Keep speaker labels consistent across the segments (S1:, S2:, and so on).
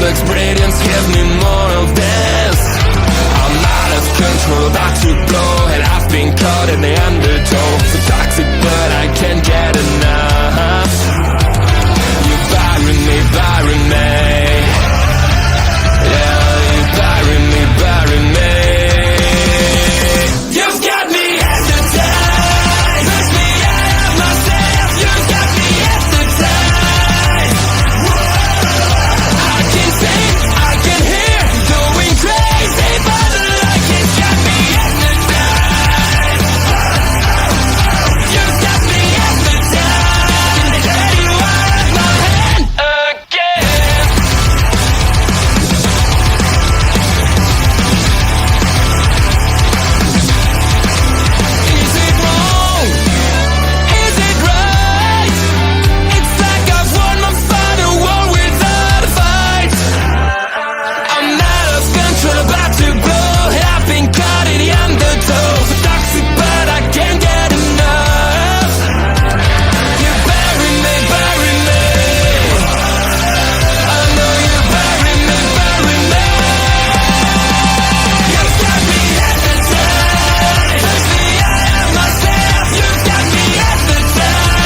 S1: experience, give me more of this. I'm out of control, about to blow, and I've been caught in the undertow. So toxic, but I can't get enough. You bury me, bury me. Yeah, you bury me, bury me. You've got me hypnotized, push me out of myself. You've got me hypnotized. I can see, I can hear, going crazy, but the light has got me hypnotized. You've got me hypnotized. Get you out of my hand again. Is it wrong? Is it right? It's like I've won my final war without a fight. I'm out of control, about to blow, and I've been caught in the undertow. So toxic, but I can't get enough. You bury me, bury me. I know you bury me, bury me. You've got me hypnotized, push me out of myself. You've got me hypnotized.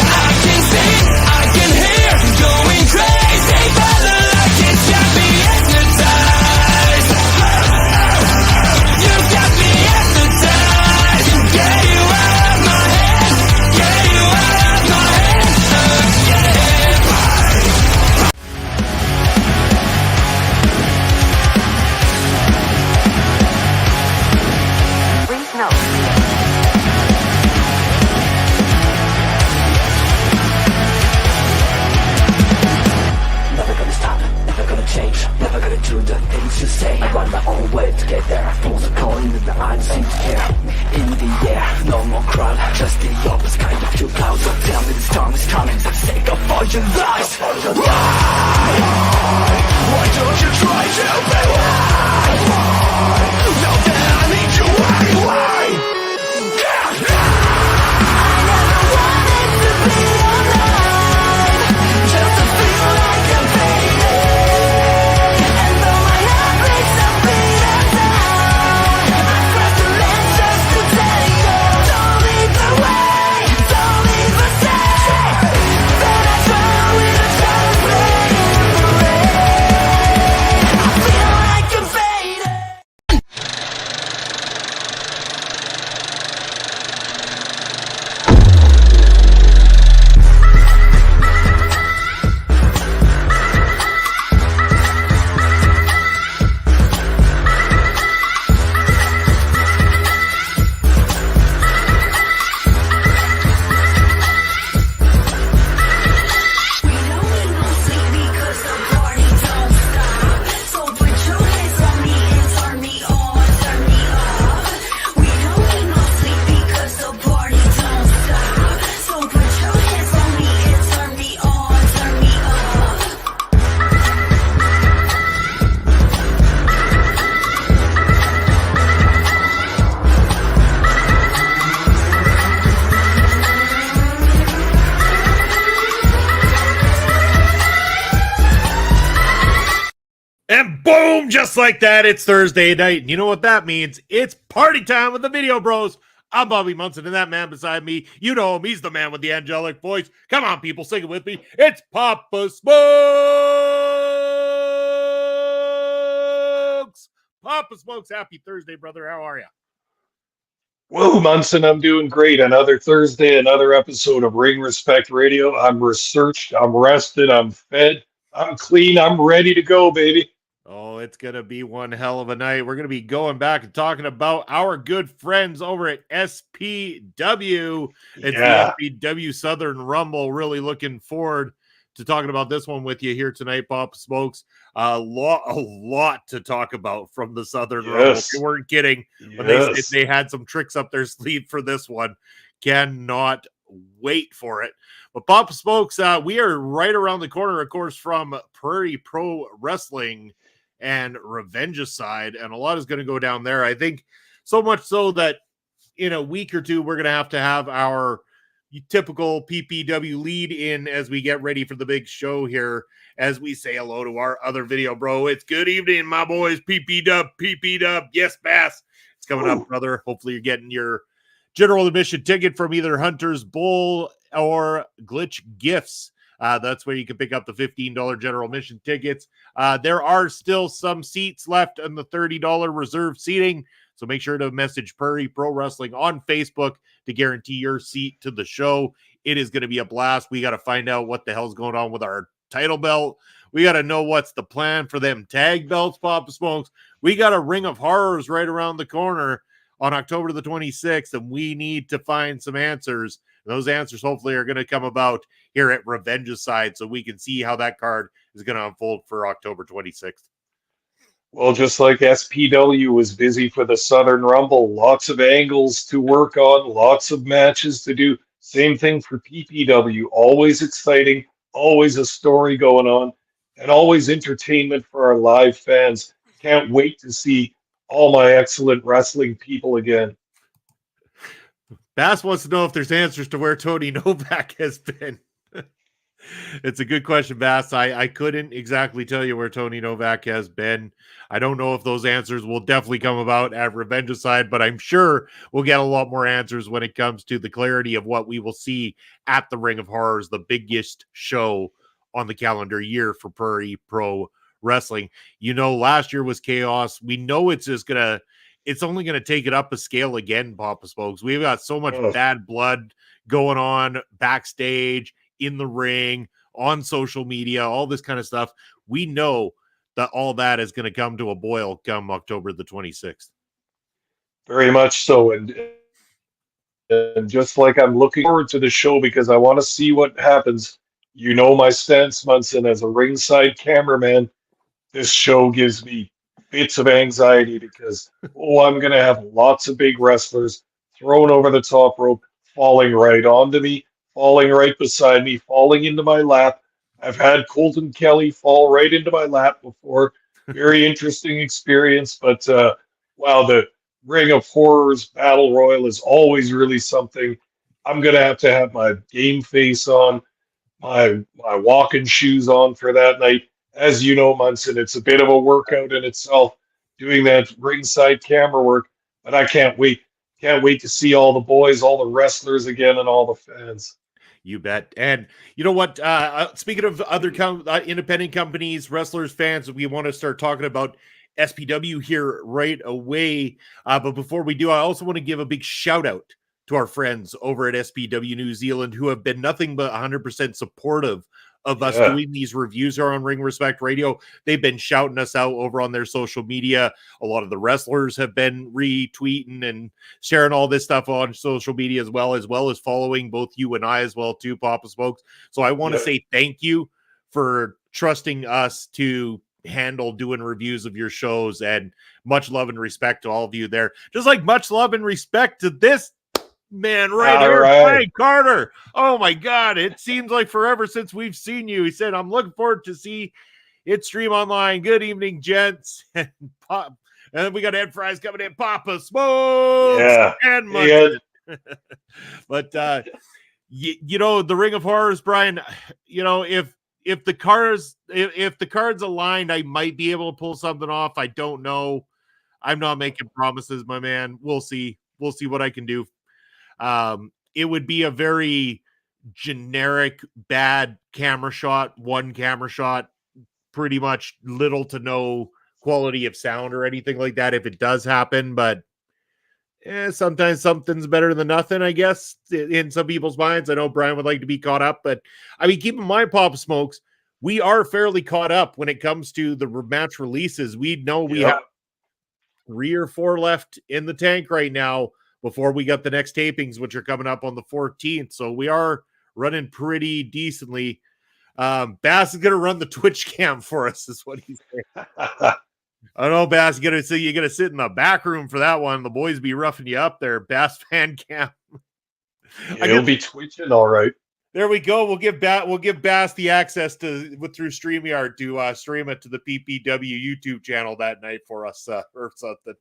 S1: I can see, I can hear, going crazy, but the light has got me hypnotized. You've got me hypnotized. Get you out of my head, get you out of my head again.
S2: Please note.
S3: Never gonna stop, never gonna change, never gonna do the things you say. I run my own way to get there. Pulls a coin and I don't seem to care. In the air, no more crowd, just the opposite kind of too loud. So tell me the storm is coming, for the sake of all your lies. Why don't you try to be why? Now that I need you, why? Just to feel like I'm fading. And though my heart breaks a beat down, I cross the land just to tell you. Don't leave the way, don't leave the stay. Then I try with a child's rain. I feel like I'm fading.
S4: We don't need no sleep because the party don't stop. So put your hands on me and turn me on, turn me off. We don't need no sleep because the party don't stop. So put your hands on me and turn me on, turn me off.
S5: And boom, just like that, it's Thursday night. And you know what that means? It's party time with the Video Bros. I'm Bobby Munson, and that man beside me, you know him. He's the man with the angelic voice. Come on, people, sing it with me. It's Papa Smokes. Papa Smokes, happy Thursday, brother. How are you?
S6: Whoa, Munson, I'm doing great. Another Thursday, another episode of Ring Respect Radio. I'm researched, I'm rested, I'm fed, I'm clean, I'm ready to go, baby.
S5: Oh, it's going to be one hell of a night. We're going to be going back and talking about our good friends over at SPW. It's
S6: Yeah.
S5: the SPW Southern Rumble. Really looking forward to talking about this one with you here tonight, Papa Smokes. A lot to talk about from the Southern Rumble.
S6: Yes.
S5: They weren't kidding when
S6: Yes.
S5: they said they had some tricks up their sleeve for this one. Cannot wait for it. But Papa Smokes, we are right around the corner, of course, from Prairie Pro Wrestling and Revengicide, and a lot is going to go down there. I think so much so that in a week or two we're going to have our typical PPW lead in as we get ready for the big show here, as we say hello to our other video, bro. It's good evening, my boys. PP Dub. Yes, Bass. It's coming up, brother. Hopefully, you're getting your general admission ticket from either Hunter's Bowl or Glitch Gifts. That's where you can pick up the $15 general admission tickets. There are still some seats left in the $30 reserve seating. So make sure to message Prairie Pro Wrestling on Facebook to guarantee your seat to the show. It is going to be a blast. We got to find out what the hell's going on with our title belt. We got to know what's the plan for them tag belts, Papa Smokes. We got a Ring of Horrors right around the corner on October the 26th, and we need to find some answers. Those answers hopefully are going to come about here at Revengicide, so we can see how that card is going to unfold for October 26th.
S6: Well, just like SPW was busy for the Southern Rumble, lots of angles to work on, lots of matches to do. Same thing for PPW, always exciting, always a story going on, and always entertainment for our live fans. Can't wait to see all my excellent wrestling people again.
S5: Bass wants to know if there's answers to where Tony Novak has been. It's a good question, Bass. I couldn't exactly tell you where Tony Novak has been. I don't know if those answers will definitely come about at Revengicide, but I'm sure we'll get a lot more answers when it comes to the clarity of what we will see at the Ring of Horrors, the biggest show on the calendar year for Prairie Pro Wrestling. You know, last year was chaos. We know it's only going to take it up a scale again, Papa Smokes. We've got so much bad blood going on backstage, in the ring, on social media, all this kind of stuff. We know that all that is going to come to a boil come October the 26th.
S6: Very much so. And just like I'm looking forward to the show because I want to see what happens. You know my stance, Munson, as a ringside cameraman. This show gives me fits of anxiety because, I'm going to have lots of big wrestlers thrown over the top rope, falling right onto me, falling right beside me, falling into my lap. I've had Colton Kelly fall right into my lap before. Very interesting experience, but wow, the Ring of Horrors Battle Royal is always really something. I'm going to have my game face on, my walking shoes on for that night. As you know, Munson, it's a bit of a workout in itself doing that ringside camera work, but I can't wait. Can't wait to see all the boys, all the wrestlers again, and all the fans.
S5: You bet. And you know what? Speaking of other independent companies, wrestlers, fans, we want to start talking about SPW here right away. But before we do, I also want to give a big shout out to our friends over at SPW New Zealand who have been nothing but 100% supportive of us doing these reviews here on Ring Respect Radio. They've been shouting us out over on their social media. A lot of the wrestlers have been retweeting and sharing all this stuff on social media as well as following both you and I as well too, Papa Smokes. So I want to say thank you for trusting us to handle doing reviews of your shows, and much love and respect to all of you there. Just like much love and respect to this man right here, Frank Carter. Oh my God, it seems like forever since we've seen you. He said, I'm looking forward to see it stream online. Good evening, gents. And then we got Ed Fries coming in, Papa Smokes and Munson. But you know, the Ring of Horrors, Brian, you know, if the cards aligned, I might be able to pull something off. I don't know. I'm not making promises, my man. We'll see what I can do. It would be a very generic, bad camera shot, one camera shot, pretty much little to no quality of sound or anything like that if it does happen. But sometimes something's better than nothing, I guess, in some people's minds. I know Brian would like to be caught up, but I mean, keep in mind, Papa Smokes, we are fairly caught up when it comes to the match releases. We know we have 3 or 4 left in the tank right now before we got the next tapings, which are coming up on the 14th. So we are running pretty decently. Bass is going to run the Twitch cam for us, is what he's saying. I don't know, Bass, you got to sit in the back room for that one. The boys be roughing you up there, Bass fan cam.
S6: He'll be twitching all right.
S5: There we go. We'll give Bass the access through StreamYard to stream it to the PPW YouTube channel that night for us or something.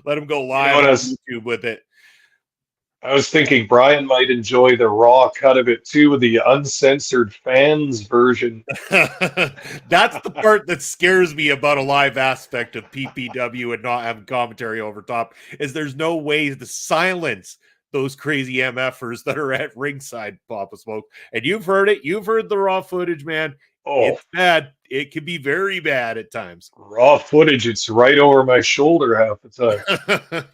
S5: Let him go live on YouTube with it.
S6: I was thinking Brian might enjoy the raw cut of it too, the uncensored fans version.
S5: That's the part that scares me about a live aspect of PPW and not having commentary over top is there's no way to silence those crazy MFers that are at ringside, Papa Smoke. And you've heard it. You've heard the raw footage, man.
S6: Oh,
S5: It's bad. It can be very bad at times.
S6: raw footage, it's right over my shoulder half the time.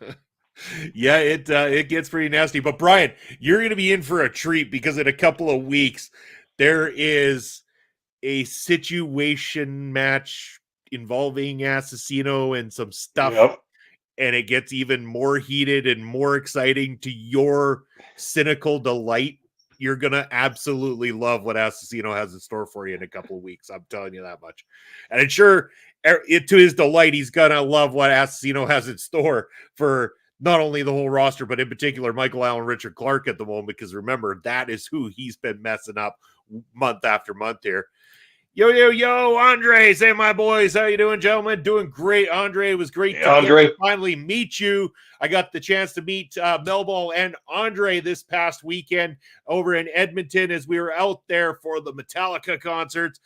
S5: Yeah, it gets pretty nasty. But Brian, you're going to be in for a treat because in a couple of weeks there is a situation match involving Assassino and some stuff,
S6: Yep.
S5: and it gets even more heated and more exciting to your cynical delight. You're gonna absolutely love what Assassino has in store for you in a couple of weeks. I'm telling you that much. And I'm sure to his delight, he's gonna love what Assassino has in store for not only the whole roster, but in particular Michael Allen, Richard Clark at the moment. Because remember, that is who he's been messing up month after month here. Yo, Andre, say my boys, how you doing, gentlemen? Doing great, Andre. It was great
S6: Hey,
S5: to
S6: Andre.
S5: finally meet you. I got the chance to meet Melball and Andre this past weekend over in Edmonton as we were out there for the Metallica concerts.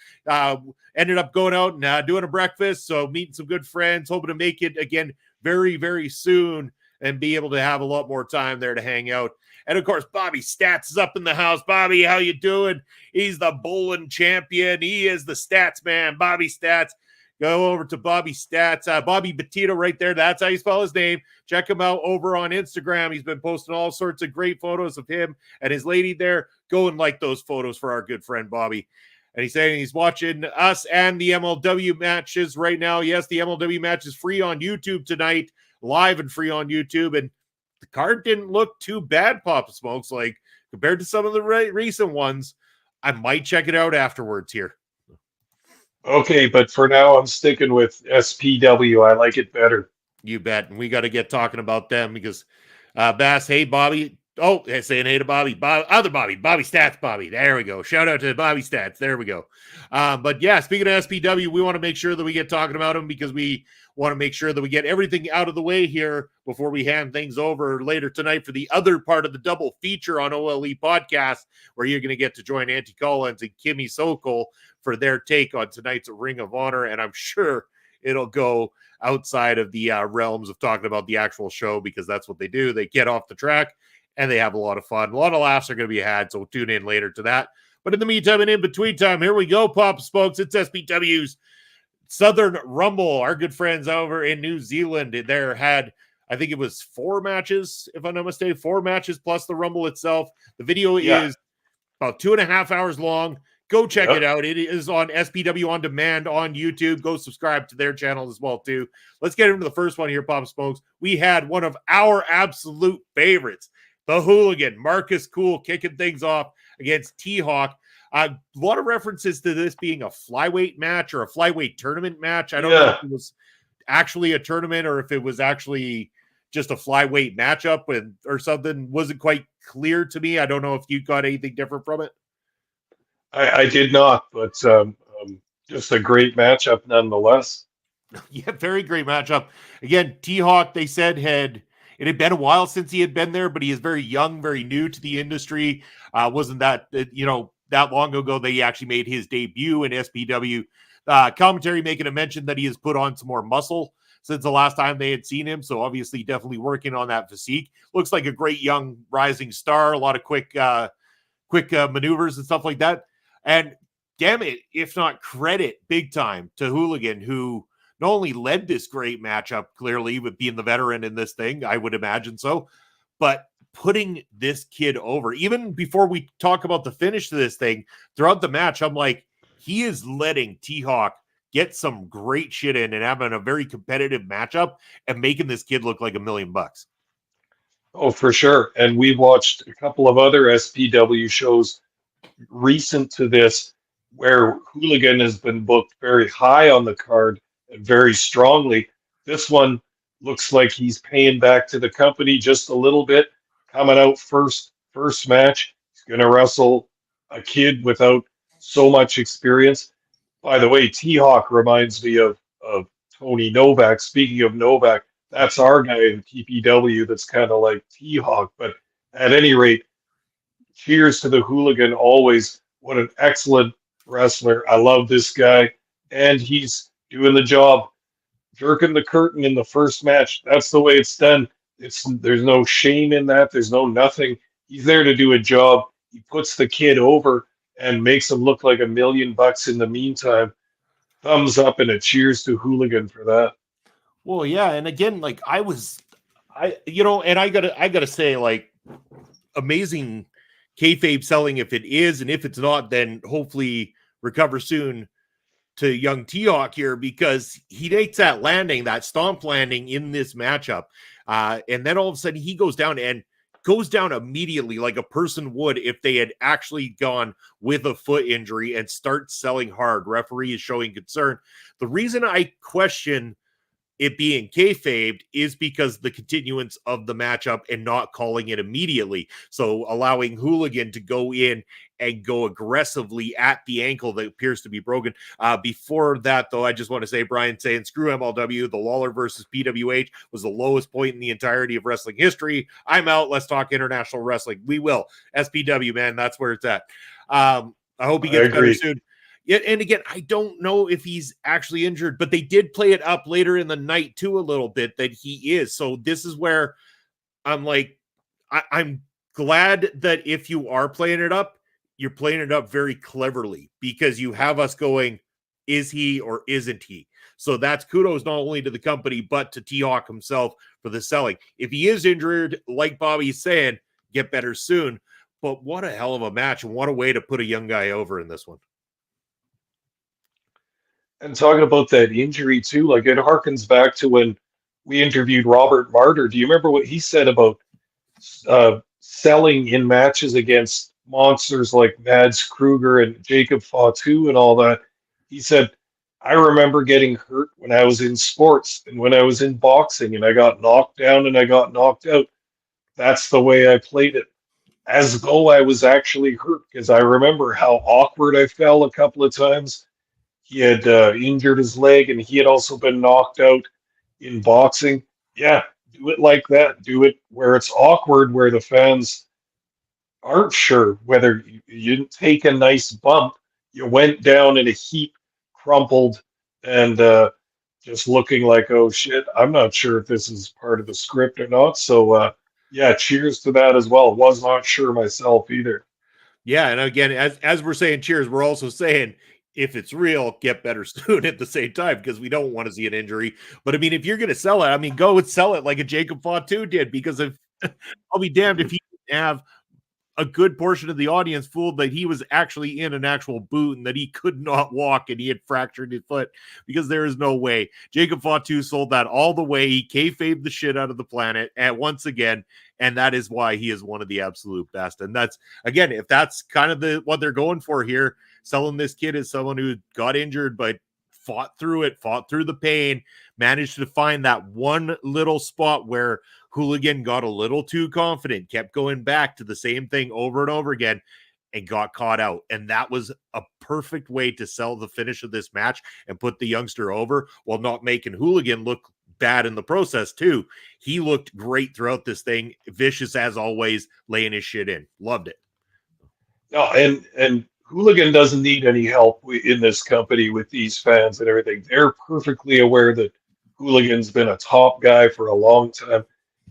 S5: Ended up going out and doing a breakfast, so meeting some good friends, hoping to make it again very, very soon and be able to have a lot more time there to hang out. And of course, Bobby Stats is up in the house. Bobby, how you doing? He's the bowling champion. He is the stats man. Bobby Stats. Go over to Bobby Stats. Bobby Petito right there. That's how you spell his name. Check him out over on Instagram. He's been posting all sorts of great photos of him and his lady there. Go and like those photos for our good friend Bobby. And he's saying he's watching us and the MLW matches right now. Yes, the MLW match is free on YouTube tonight, live and free on YouTube. And the card didn't look too bad, Papa Smokes. Like compared to some of the recent ones, I might check it out afterwards here.
S6: Okay, but for now, I'm sticking with SPW. I like it better.
S5: You bet. And we got to get talking about them because Bass, hey, Bobby. Oh, saying hey to Bobby. Other Bobby. Bobby Stats, Bobby. There we go. Shout out to Bobby Stats. There we go. But yeah, speaking of SPW, we want to make sure that we get talking about them because we want to make sure that we get everything out of the way here before we hand things over later tonight for the other part of the double feature on OLE podcast, where you're going to get to join Auntie Collins and Kimmy Sokol for their take on tonight's Ring of Honor. And I'm sure it'll go outside of the realms of talking about the actual show because that's what they do. They get off the track and they have a lot of fun. A lot of laughs are going to be had, so tune in later to that. But in the meantime and in between time, here we go, Papa Spokes. It's SPW's Southern Rumble. Our good friends over in New Zealand there had, I think it was 4 matches, if I'm not mistaken, 4 matches plus the Rumble itself. The video is about 2.5 hours long. Go check it out. It is on SPW On Demand on YouTube. Go subscribe to their channel as well, too. Let's get into the first one here, Papa Smokes. We had one of our absolute favorites, the Hooligan, Marcus Cool, kicking things off against T-Hawk. A lot of references to this being a flyweight match or a flyweight tournament match. I don't know if it was actually a tournament or if it was actually just a flyweight matchup or something. Wasn't quite clear to me. I don't know if you got anything different from it.
S6: I did not, but just a great matchup nonetheless.
S5: Yeah, very great matchup. Again, T-Hawk, they said, it had been a while since he had been there, but he is very young, very new to the industry. Wasn't that, that long ago that he actually made his debut in SPW. Commentary making a mention that he has put on some more muscle since the last time they had seen him. So obviously definitely working on that physique. Looks like a great young rising star, a lot of quick maneuvers and stuff like that. And damn it, if not credit big time to Hooligan, who not only led this great matchup, clearly with being the veteran in this thing, I would imagine so, but putting this kid over. Even before we talk about the finish to this thing, throughout the match, I'm like, he is letting T-Hawk get some great shit in and having a very competitive matchup and making this kid look like $1 million.
S6: Oh, for sure. And we watched a couple of other SPW shows recent to this where Hooligan has been booked very high on the card and very strongly. This one looks like he's paying back to the company just a little bit. Coming out first match, he's going to wrestle a kid without so much experience. By the way, T-Hawk reminds me of Tony Novak. Speaking of Novak, that's our guy in TPW that's kind of like T-Hawk, but At any rate, cheers to the hooligan always. What an excellent wrestler. I love this guy. And he's doing the job, jerking the curtain in the first match. That's the way it's done. There's no shame in that. There's no nothing. He's there to do a job. He puts the kid over and makes him look like $1 million in the meantime. Thumbs up and a cheers to hooligan for that.
S5: Well, yeah, and again, like and I gotta say, like, amazing kayfabe selling if it is, and if it's not, then hopefully recover soon to young T-Hawk here, because he makes that landing, that stomp landing in this matchup. And then all of a sudden he goes down immediately like a person would if they had actually gone with a foot injury and start selling hard. Referee is showing concern. The reason I question it being kayfabed is because the continuance of the matchup and not calling it immediately. So allowing Hooligan to go in and go aggressively at the ankle that appears to be broken. Before that, though, I just want to say, Brian saying, screw MLW, the Lawler versus PWH was the lowest point in the entirety of wrestling history. I'm out. Let's talk international wrestling. We will. SPW, man, that's where it's at. I hope he gets better soon. Yeah, and again, I don't know if he's actually injured, but they did play it up later in the night too a little bit that he is. So this is where I'm like, I'm glad that if you are playing it up, you're playing it up very cleverly, because you have us going, is he or isn't he? So that's kudos not only to the company, but to T-Hawk himself for the selling. If he is injured, like Bobby's saying, get better soon. But what a hell of a match, and what a way to put a young guy over in this one.
S6: And talking about that injury too, like it harkens back to when we interviewed Robert Martyr. Do you remember what he said about selling in matches against monsters like Mads Kruger and Jacob Fatu and all that? He said, I remember getting hurt when I was in sports and when I was in boxing, and I got knocked down and I got knocked out. That's the way I played it, as though I was actually hurt, because I remember how awkward I felt a couple of times. He had injured his leg, and he had also been knocked out in boxing. Yeah, do it like that. Do it where it's awkward, where the fans aren't sure whether you didn't take a nice bump. You went down in a heap, crumpled, and just looking like, oh shit, I'm not sure if this is part of the script or not. So, yeah, cheers to that as well. Was not sure myself either.
S5: Yeah, and again, as we're saying cheers, we're also saying, if it's real, get better soon at the same time, because we don't want to see an injury. But I mean, if you're going to sell it, I mean, go and sell it like a Jacob Fatu did, because if I'll be damned if he didn't have a good portion of the audience fooled that he was actually in an actual boot and that he could not walk and he had fractured his foot, because there is no way. Jacob Fatu sold that all the way. He kayfabed the shit out of the planet and once again, and that is why he is one of the absolute best. And that's, again, if that's kind of what they're going for here, selling this kid as someone who got injured but fought through it, fought through the pain, managed to find that one little spot where Hooligan got a little too confident, kept going back to the same thing over and over again, and got caught out. And that was a perfect way to sell the finish of this match and put the youngster over, while not making Hooligan look bad in the process too. He looked great throughout this thing. Vicious as always, laying his shit in. Loved it.
S6: No, and Hooligan doesn't need any help in this company with these fans and everything. They're perfectly aware that Hooligan's been a top guy for a long time.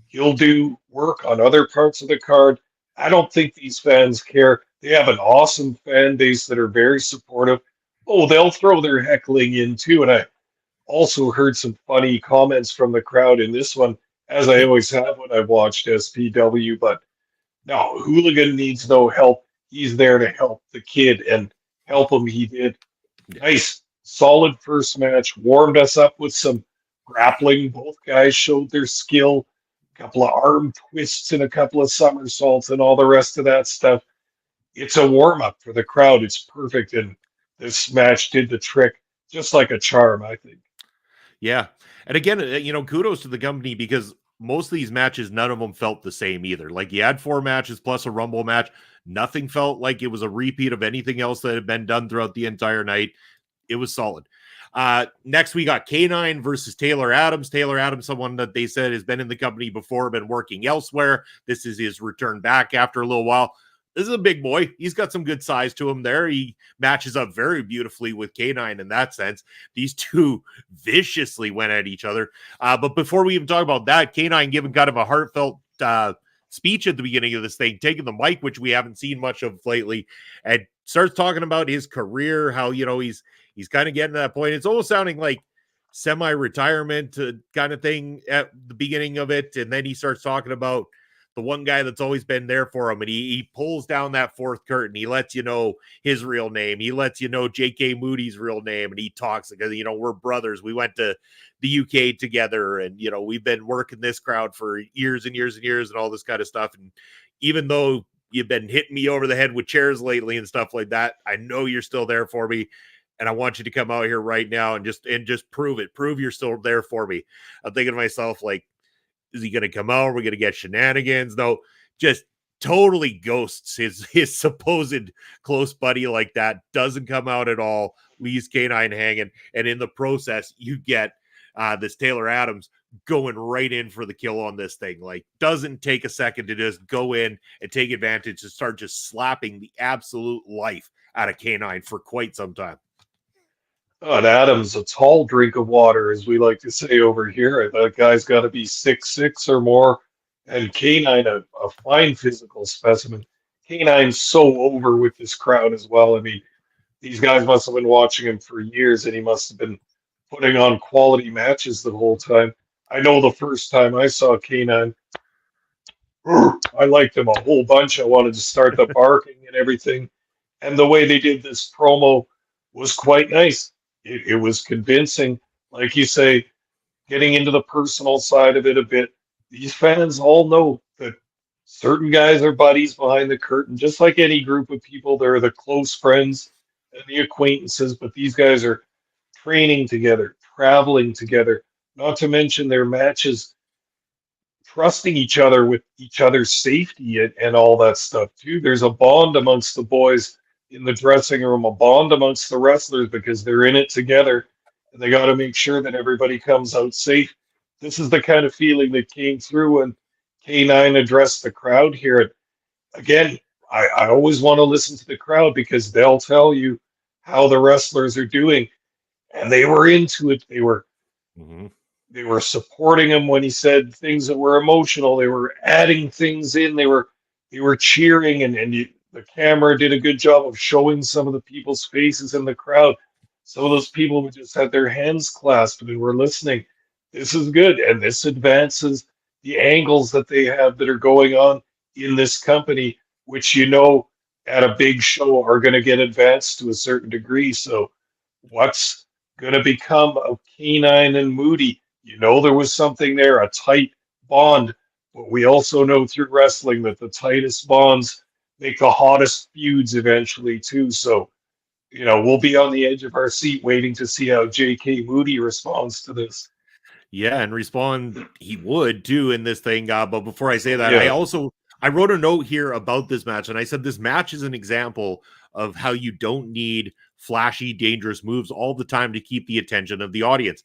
S6: He'll do work on other parts of the card. I don't think these fans care. They have an awesome fan base that are very supportive. Oh, they'll throw their heckling in too. And I also heard some funny comments from the crowd in this one, as I always have when I've watched SPW. But no, Hooligan needs no help. He's there to help the kid, and help him he did. Nice, solid first match. Warmed us up with some grappling. Both guys showed their skill. A couple of arm twists and a couple of somersaults and all the rest of that stuff. It's a warm up for the crowd. It's perfect, and this match did the trick, just like a charm, I think.
S5: Yeah. And again, kudos to the company, because most of these matches, none of them felt the same either. Like, you had 4 matches plus a Rumble match. Nothing felt like it was a repeat of anything else that had been done throughout the entire night. It was solid. Next, we got K9 versus Taylor Adams. Taylor Adams, someone that they said has been in the company before, been working elsewhere. This is his return back after a little while. This is a big boy. He's got some good size to him there. He matches up very beautifully with K9 in that sense. These two viciously went at each other. But before we even talk about that, K9 giving kind of a heartfelt speech at the beginning of this thing, taking the mic, which we haven't seen much of lately, and starts talking about his career, how, you know, he's kind of getting to that point. It's almost sounding like semi-retirement kind of thing at the beginning of it. And then he starts talking about the one guy that's always been there for him. And he pulls down that fourth curtain. He lets you know his real name. He lets you know J.K. Moody's real name. And he talks because, you know, we're brothers. We went to the UK together. And, you know, we've been working this crowd for years and years and years and all this kind of stuff. And even though you've been hitting me over the head with chairs lately and stuff like that, I know you're still there for me. And I want you to come out here right now and just prove it. Prove you're still there for me. I'm thinking to myself, like, is he going to come out? We're going to get shenanigans. No, just totally ghosts his supposed close buddy like that. Doesn't come out at all. Leaves K9 hanging. And in the process, you get this Taylor Adams going right in for the kill on this thing. Like, doesn't take a second to just go in and take advantage and start just slapping the absolute life out of K9 for quite some time.
S6: And Adams, a tall drink of water, as we like to say over here. That guy's got to be 6'6" or more. And K9, a fine physical specimen. K9's so over with this crowd as well. I mean, these guys must have been watching him for years, and he must have been putting on quality matches the whole time. I know the first time I saw K9, I liked him a whole bunch. I wanted to start the barking and everything. And the way they did this promo was quite nice. It was convincing. Like you say, getting into the personal side of it a bit. These fans all know that certain guys are buddies behind the curtain. Just like any group of people, there are the close friends and the acquaintances, but these guys are training together, traveling together, not to mention their matches, trusting each other with each other's safety and all that stuff too. There's a bond amongst the boys in the dressing room, a bond amongst the wrestlers because they're in it together and they got to make sure that everybody comes out safe. This is the kind of feeling that came through when K9 addressed the crowd here. Again, I always want to listen to the crowd because they'll tell you how the wrestlers are doing. And they were into it. They were supporting him when he said things that were emotional. They were adding things in. They were cheering, and the camera did a good job of showing some of the people's faces in the crowd. Some of those people who just had their hands clasped and were listening. This is good, and this advances the angles that they have that are going on in this company, which you know at a big show are going to get advanced to a certain degree. So what's going to become of K9 and Moody? You know there was something there, a tight bond, but we also know through wrestling that the tightest bonds make the hottest feuds eventually too. So, you know, we'll be on the edge of our seat waiting to see how J.K. Moody responds to this.
S5: Yeah, and respond he would too in this thing. But before I say that,
S6: Yeah.
S5: I wrote a note here about this match, and I said this match is an example of how you don't need flashy, dangerous moves all the time to keep the attention of the audience.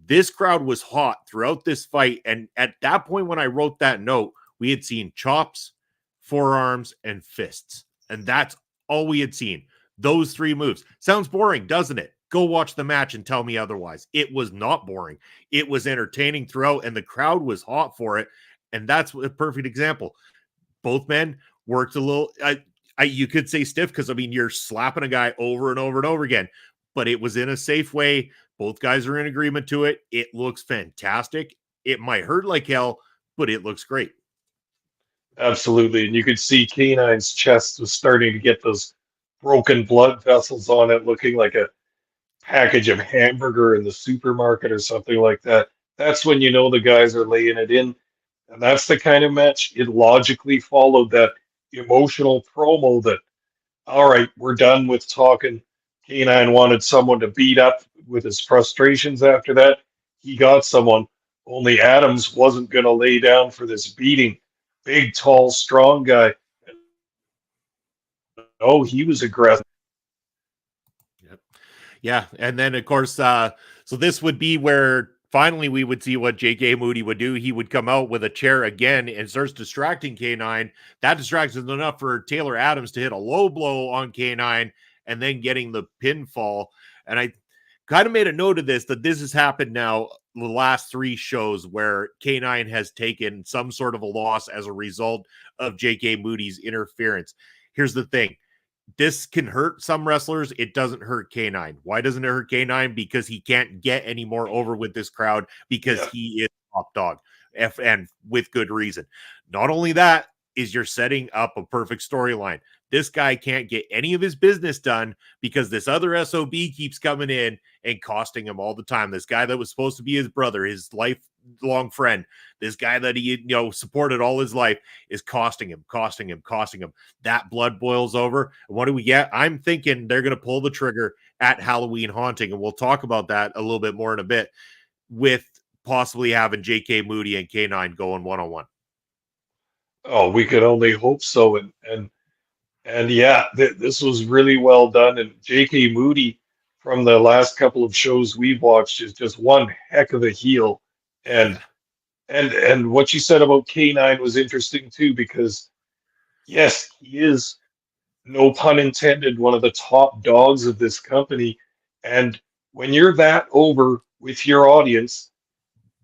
S5: This crowd was hot throughout this fight, and at that point when I wrote that note, we had seen chops, forearms, and fists, and that's all we had seen. Those three moves. Sounds boring, doesn't it? Go watch the match and tell me otherwise. It was not boring. It was entertaining throughout, and the crowd was hot for it. And that's a perfect example. Both men worked a little, you could say stiff because, I mean, you're slapping a guy over and over and over again, but it was in a safe way. Both guys are in agreement to it. It looks fantastic. It might hurt like hell, but it looks great.
S6: Absolutely. And you could see K9's chest was starting to get those broken blood vessels on it, looking like a package of hamburger in the supermarket or something like that. That's when you know the guys are laying it in. And that's the kind of match it logically followed that emotional promo that, all right, we're done with talking. K9 wanted someone to beat up with his frustrations after that. He got someone. Only Adams wasn't going to lay down for this beating. Big, tall, strong guy. Oh, he was aggressive.
S5: Yeah, and then of course, so this would be where finally we would see what J.K. Moody would do. He would come out with a chair again and starts distracting K9. That distracts enough for Taylor Adams to hit a low blow on K9 and then getting the pinfall. And I kind of made a note of this, that this has happened now the last 3 shows where K9 has taken some sort of a loss as a result of J.K. Moody's interference. Here's the thing. This can hurt some wrestlers. It doesn't hurt K9. Why doesn't it hurt K9? Because he can't get any more over with this crowd because he is top dog, and with good reason. Not only that, is you're setting up a perfect storyline. This guy can't get any of his business done because this other SOB keeps coming in and costing him all the time. This guy that was supposed to be his brother, his lifelong friend, this guy that he supported all his life is costing him. That blood boils over. And what do we get? I'm thinking they're going to pull the trigger at Halloween Haunting, and we'll talk about that a little bit more in a bit, with possibly having J.K. Moody and K9 going one-on-one.
S6: Oh, we could only hope so. And yeah, this was really well done. And J.K. Moody, from the last couple of shows we've watched, is just one heck of a heel. And and what you said about K9 was interesting too, because yes, he is, no pun intended, one of the top dogs of this company. And when you're that over with your audience,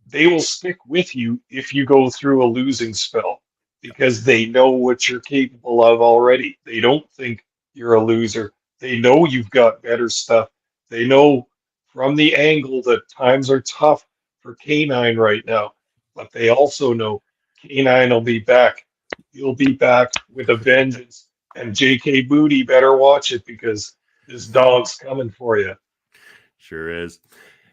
S6: they will stick with you if you go through a losing spell because they know what you're capable of already. They don't think you're a loser. They know you've got better stuff. They know from the angle that times are tough for K9 right now, but they also know K9 will be back. He'll be back with a vengeance. And JK Booty better watch it because this dog's coming for you.
S5: Sure is.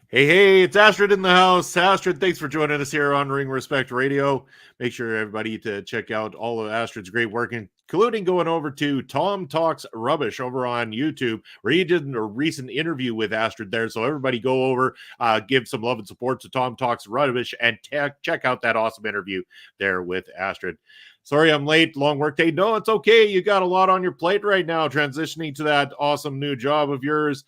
S5: Hey, it's Astrid in the house. Astrid, thanks for joining us here on Ring Respect Radio. Make sure everybody to check out all of Astrid's great work, including going over to Tom Talks Rubbish over on YouTube, where he did a recent interview with Astrid there. So everybody go over, give some love and support to Tom Talks Rubbish, and check out that awesome interview there with Astrid. Sorry I'm late. Long work day. No, it's okay. You got a lot on your plate right now, transitioning to that awesome new job of yours.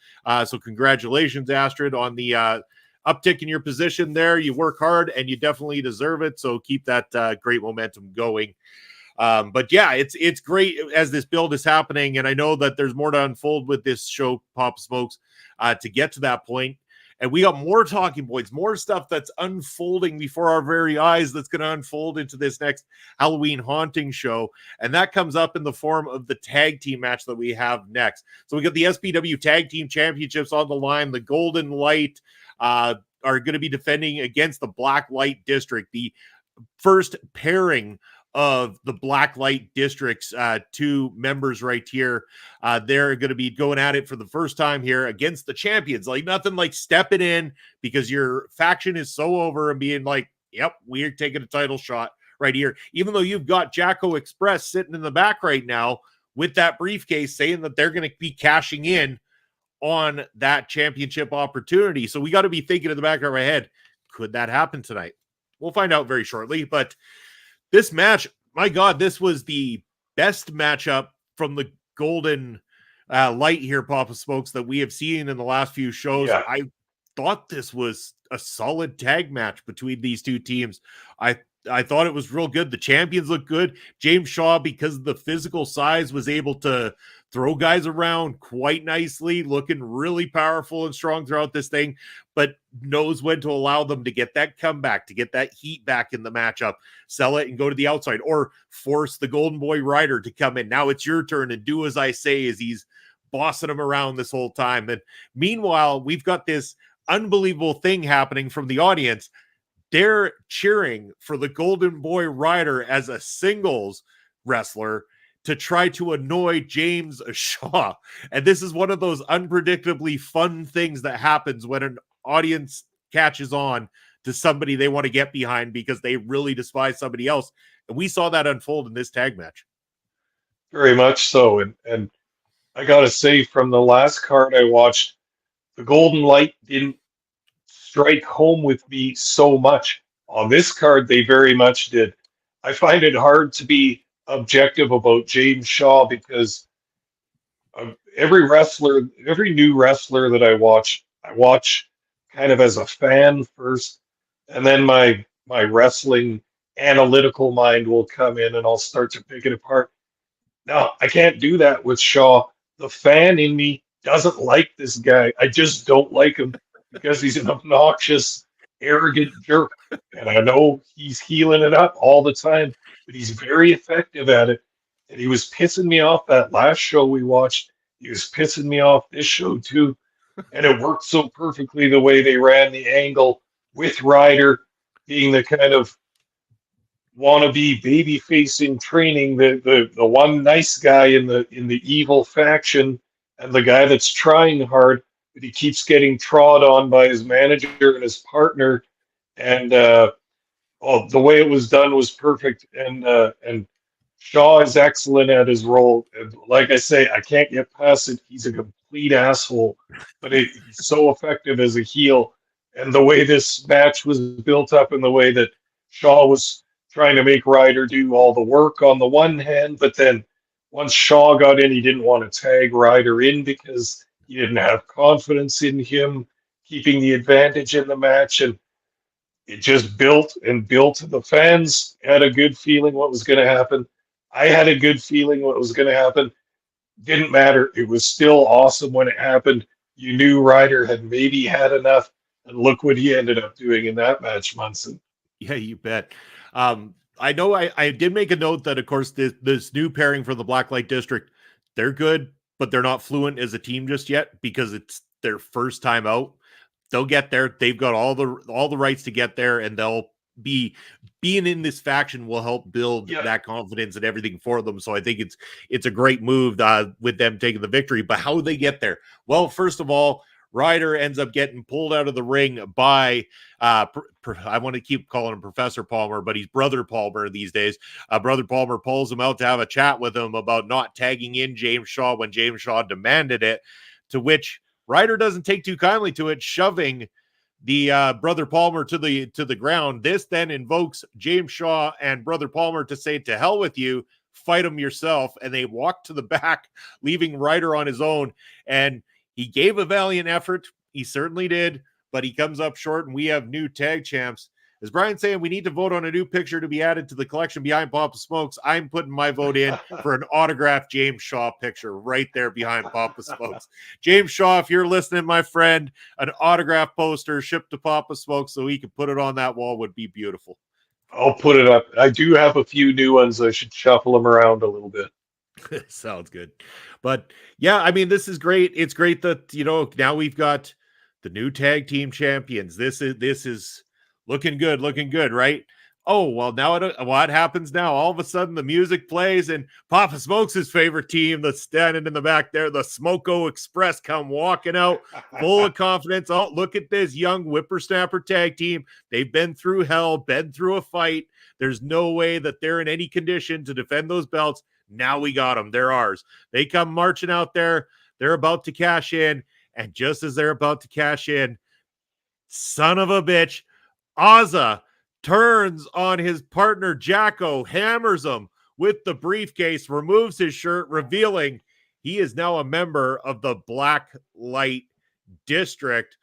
S5: So congratulations, Astrid, on the uptick in your position there. You work hard and you definitely deserve it. So keep that great momentum going. But yeah, it's great as this build is happening. And I know that there's more to unfold with this show, Pop Smokes, to get to that point. And we got more talking points, more stuff that's unfolding before our very eyes that's going to unfold into this next Halloween Haunting show. And that comes up in the form of the tag team match that we have next. So we got the SPW Tag Team Championships on the line. The Golden Light are going to be defending against the Black Light District, the first pairing of the Black Light District's 2 members right here. They're going to be going at it for the first time here against the champions. Like nothing like stepping in because your faction is so over and being like, yep, we're taking a title shot right here. Even though you've got Jacko Express sitting in the back right now with that briefcase saying that they're going to be cashing in on that championship opportunity. So we got to be thinking in the back of our head, could that happen tonight? We'll find out very shortly, but this match, my God, this was the best matchup from the Golden Light here, Papa Smokes, that we have seen in the last few shows.
S6: Yeah.
S5: I thought this was a solid tag match between these 2 teams. I thought it was real good. The champions look good. James Shaw, because of the physical size, was able to throw guys around quite nicely, looking really powerful and strong throughout this thing, but knows when to allow them to get that comeback, to get that heat back in the matchup, sell it and go to the outside, or force the Golden Boy Rider to come in. Now it's your turn and do as I say, as he's bossing him around this whole time. And meanwhile, we've got this unbelievable thing happening from the audience. They're cheering for the Golden Boy Rider as a singles wrestler to try to annoy James Shaw. And this is one of those unpredictably fun things that happens when an audience catches on to somebody they want to get behind because they really despise somebody else. And we saw that unfold in this tag match.
S6: Very much so. And I got to say, from the last card I watched, the Golden Light didn't strike home with me so much. On this card, they very much did. I find it hard to be objective about James Shaw because every new wrestler that I watch kind of as a fan first, and then my wrestling analytical mind will come in and I'll start to pick it apart. No, I can't do that with Shaw. The fan in me doesn't like this guy. I just don't like him because he's an obnoxious, arrogant jerk. And I know he's healing it up all the time, but he's very effective at it. And he was pissing me off that last show we watched. He was pissing me off this show too. And it worked so perfectly the way they ran the angle with Ryder being the kind of wannabe baby facing training, the one nice guy in the evil faction and the guy that's trying hard, but he keeps getting trod on by his manager and his partner. And the way it was done was perfect. And Shaw is excellent at his role. And like I say, I can't get past it. He's a complete asshole, but he's so effective as a heel. And the way this match was built up, and the way that Shaw was trying to make Ryder do all the work on the one hand, but then once Shaw got in, he didn't want to tag Ryder in because he didn't have confidence in him keeping the advantage in the match. And it just built and built. The fans had a good feeling what was going to happen. I had a good feeling what was going to happen. Didn't matter. It was still awesome when it happened. You knew Ryder had maybe had enough, and look what he ended up doing in that match, Munson.
S5: Yeah, you bet. I know I did make a note that, of course, this new pairing for the Blacklight District, they're good, but they're not fluent as a team just yet because it's their first time out. They'll get there. They've got all the rights to get there, and they'll be being in this faction will help build that confidence and everything for them. So I think it's a great move with them taking the victory. But how do they get there? Well, first of all, Ryder ends up getting pulled out of the ring by I want to keep calling him Professor Palmer, but he's Brother Palmer these days. Brother Palmer pulls him out to have a chat with him about not tagging in James Shaw when James Shaw demanded it, to which Ryder doesn't take too kindly to it, shoving the Brother Palmer to the ground. This then invokes James Shaw and Brother Palmer to say, "To hell with you, fight him yourself," and they walk to the back, leaving Ryder on his own. And he gave a valiant effort. He certainly did, but he comes up short, and we have new tag champs. As Brian's saying, we need to vote on a new picture to be added to the collection behind Papa Smokes. I'm putting my vote in for an autographed James Shaw picture right there behind Papa Smokes. James Shaw, if you're listening, my friend, an autograph poster shipped to Papa Smokes so he could put it on that wall would be beautiful.
S6: I'll put it up. I do have a few new ones. I should shuffle them around a little bit.
S5: Sounds good. But yeah, I mean, this is great. It's great that, now we've got the new tag team champions. This is looking good, right? Oh, well, now what happens now? All of a sudden the music plays and Papa Smokes' favorite team that's standing in the back there, the Smoko Express, come walking out full of confidence. Oh, look at this young whippersnapper tag team. They've been through hell, been through a fight. There's no way that they're in any condition to defend those belts. Now we got them. They're ours. They come marching out there. They're about to cash in. And just as they're about to cash in, son of a bitch, Ozza turns on his partner Jacko, hammers him with the briefcase, removes his shirt, revealing he is now a member of the Black Light District.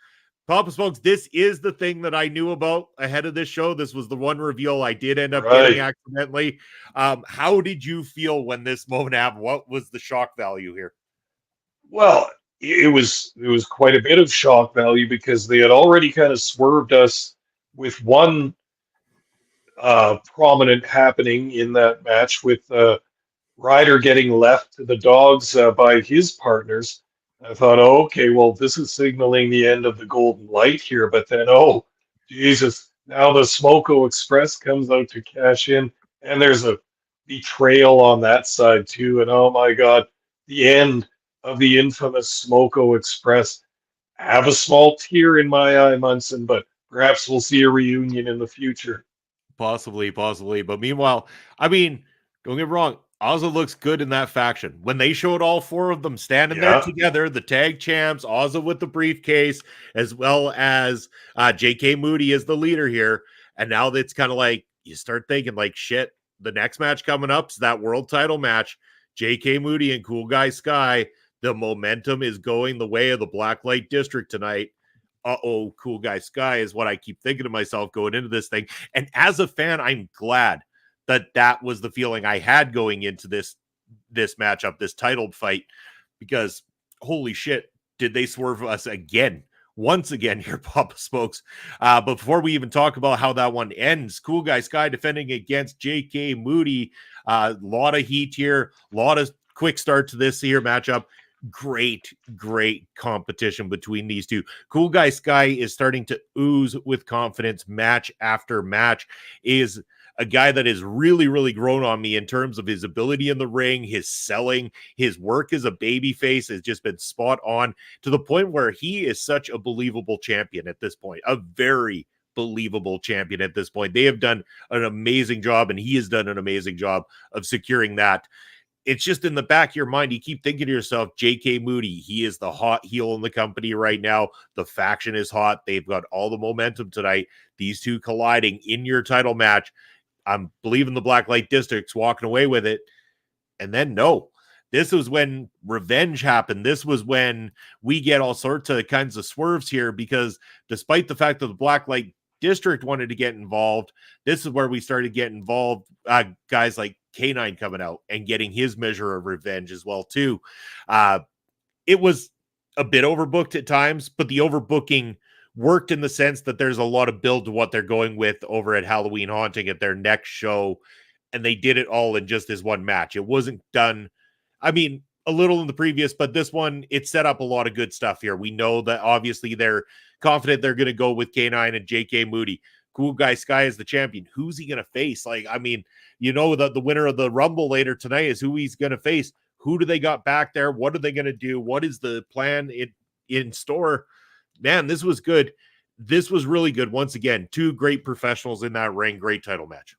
S5: Papa Smokes, this is the thing that I knew about ahead of this show. This was the one reveal I did end up getting accidentally. How did you feel when this moment happened? What was the shock value here?
S6: Well, it was quite a bit of shock value because they had already kind of swerved us with one prominent happening in that match with Ryder getting left to the dogs by his partners. I thought, oh, okay, well, this is signaling the end of the golden light here. But then, oh, Jesus, now the Smoko Express comes out to cash in, and there's a betrayal on that side too. And oh my God, the end of the infamous Smoko Express. I have a small tear in my eye, Munson, but perhaps we'll see a reunion in the future.
S5: Possibly. But meanwhile, I mean, don't get me wrong, Ozza looks good in that faction. When they showed all four of them standing there together, the tag champs, Ozza with the briefcase, as well as J.K. Moody is the leader here. And now it's kind of like, you start thinking like, shit, the next match coming up is that world title match. J.K. Moody and Cool Guy Sky, The momentum is going the way of the Blacklight District tonight. Uh-oh, Cool Guy Sky is what I keep thinking to myself going into this thing. And as a fan, I'm glad that that was the feeling I had going into this matchup, this titled fight, because holy shit, did they swerve us again? Once again here, Papa Smokes. But before we even talk about how that one ends, Cool Guy Sky defending against J.K. Moody. A lot of heat here, a lot of quick start to this here matchup. Great competition between these two. Cool Guy Sky is starting to ooze with confidence match after match. Is a guy that has really grown on me in terms of his ability in the ring, his selling, his work as a baby face has just been spot on, to the point where he is such a believable champion at this point, a very believable champion at this point. They have done an amazing job, and he has done an amazing job of securing that. It's just in the back of your mind, you keep thinking to yourself, J.K. Moody, he is the hot heel in the company right now. The faction is hot. They've got all the momentum tonight. These two colliding in your title match. I'm believing the Blacklight District's walking away with it. And then, no. This was when revenge happened. This was when we get all sorts of kinds of swerves here, because despite the fact that the Blacklight District wanted to get involved, this is where we started getting involved. Guys like K9 coming out and getting his measure of revenge as well too. It was a bit overbooked at times, but the overbooking worked in the sense that there's a lot of build to what they're going with over at Halloween Haunting at their next show, and they did it all in just this one match. It wasn't done, I mean, a little in the previous, but this one, it set up a lot of good stuff here. We know that obviously they're confident they're going to go with K9 and J.K. Moody. Cool Guy Sky is the champion. Who's he going to face? Like, I mean, you know that the winner of the Rumble later tonight is who he's going to face. Who do they got back there? What are they going to do? What is the plan in store? Man, this was good. This was really good. Once again, two great professionals in that ring. Great title match.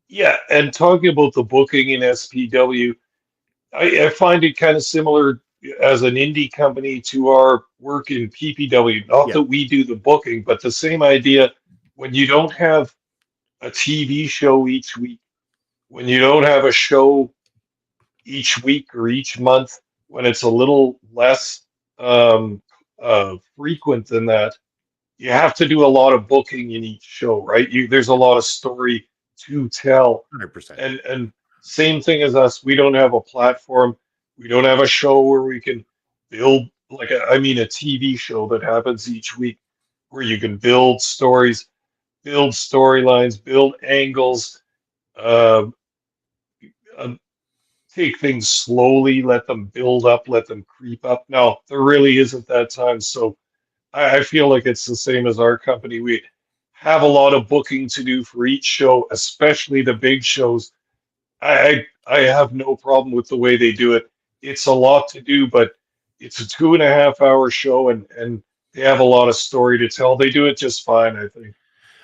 S6: Yeah, and talking about the booking in SPW, I find it kind of similar as an indie company to our work in PPW. Not that we do the booking, but the same idea. When you don't have a TV show each week, when you don't have a show each week or each month, when it's a little less frequent than that, you have to do a lot of booking in each show, right? There's a lot of story to tell.
S5: 100%.
S6: And same thing as us. We don't have a platform. We don't have a show where we can build a TV show that happens each week where you can build stories, build storylines, build angles, take things slowly, let them build up, let them creep up. No, there really isn't that time. So I feel like it's the same as our company. We have a lot of booking to do for each show, especially the big shows. I have no problem with the way they do it. It's a lot to do, but it's a 2.5 hour show, and they have a lot of story to tell. They do it just fine, I think.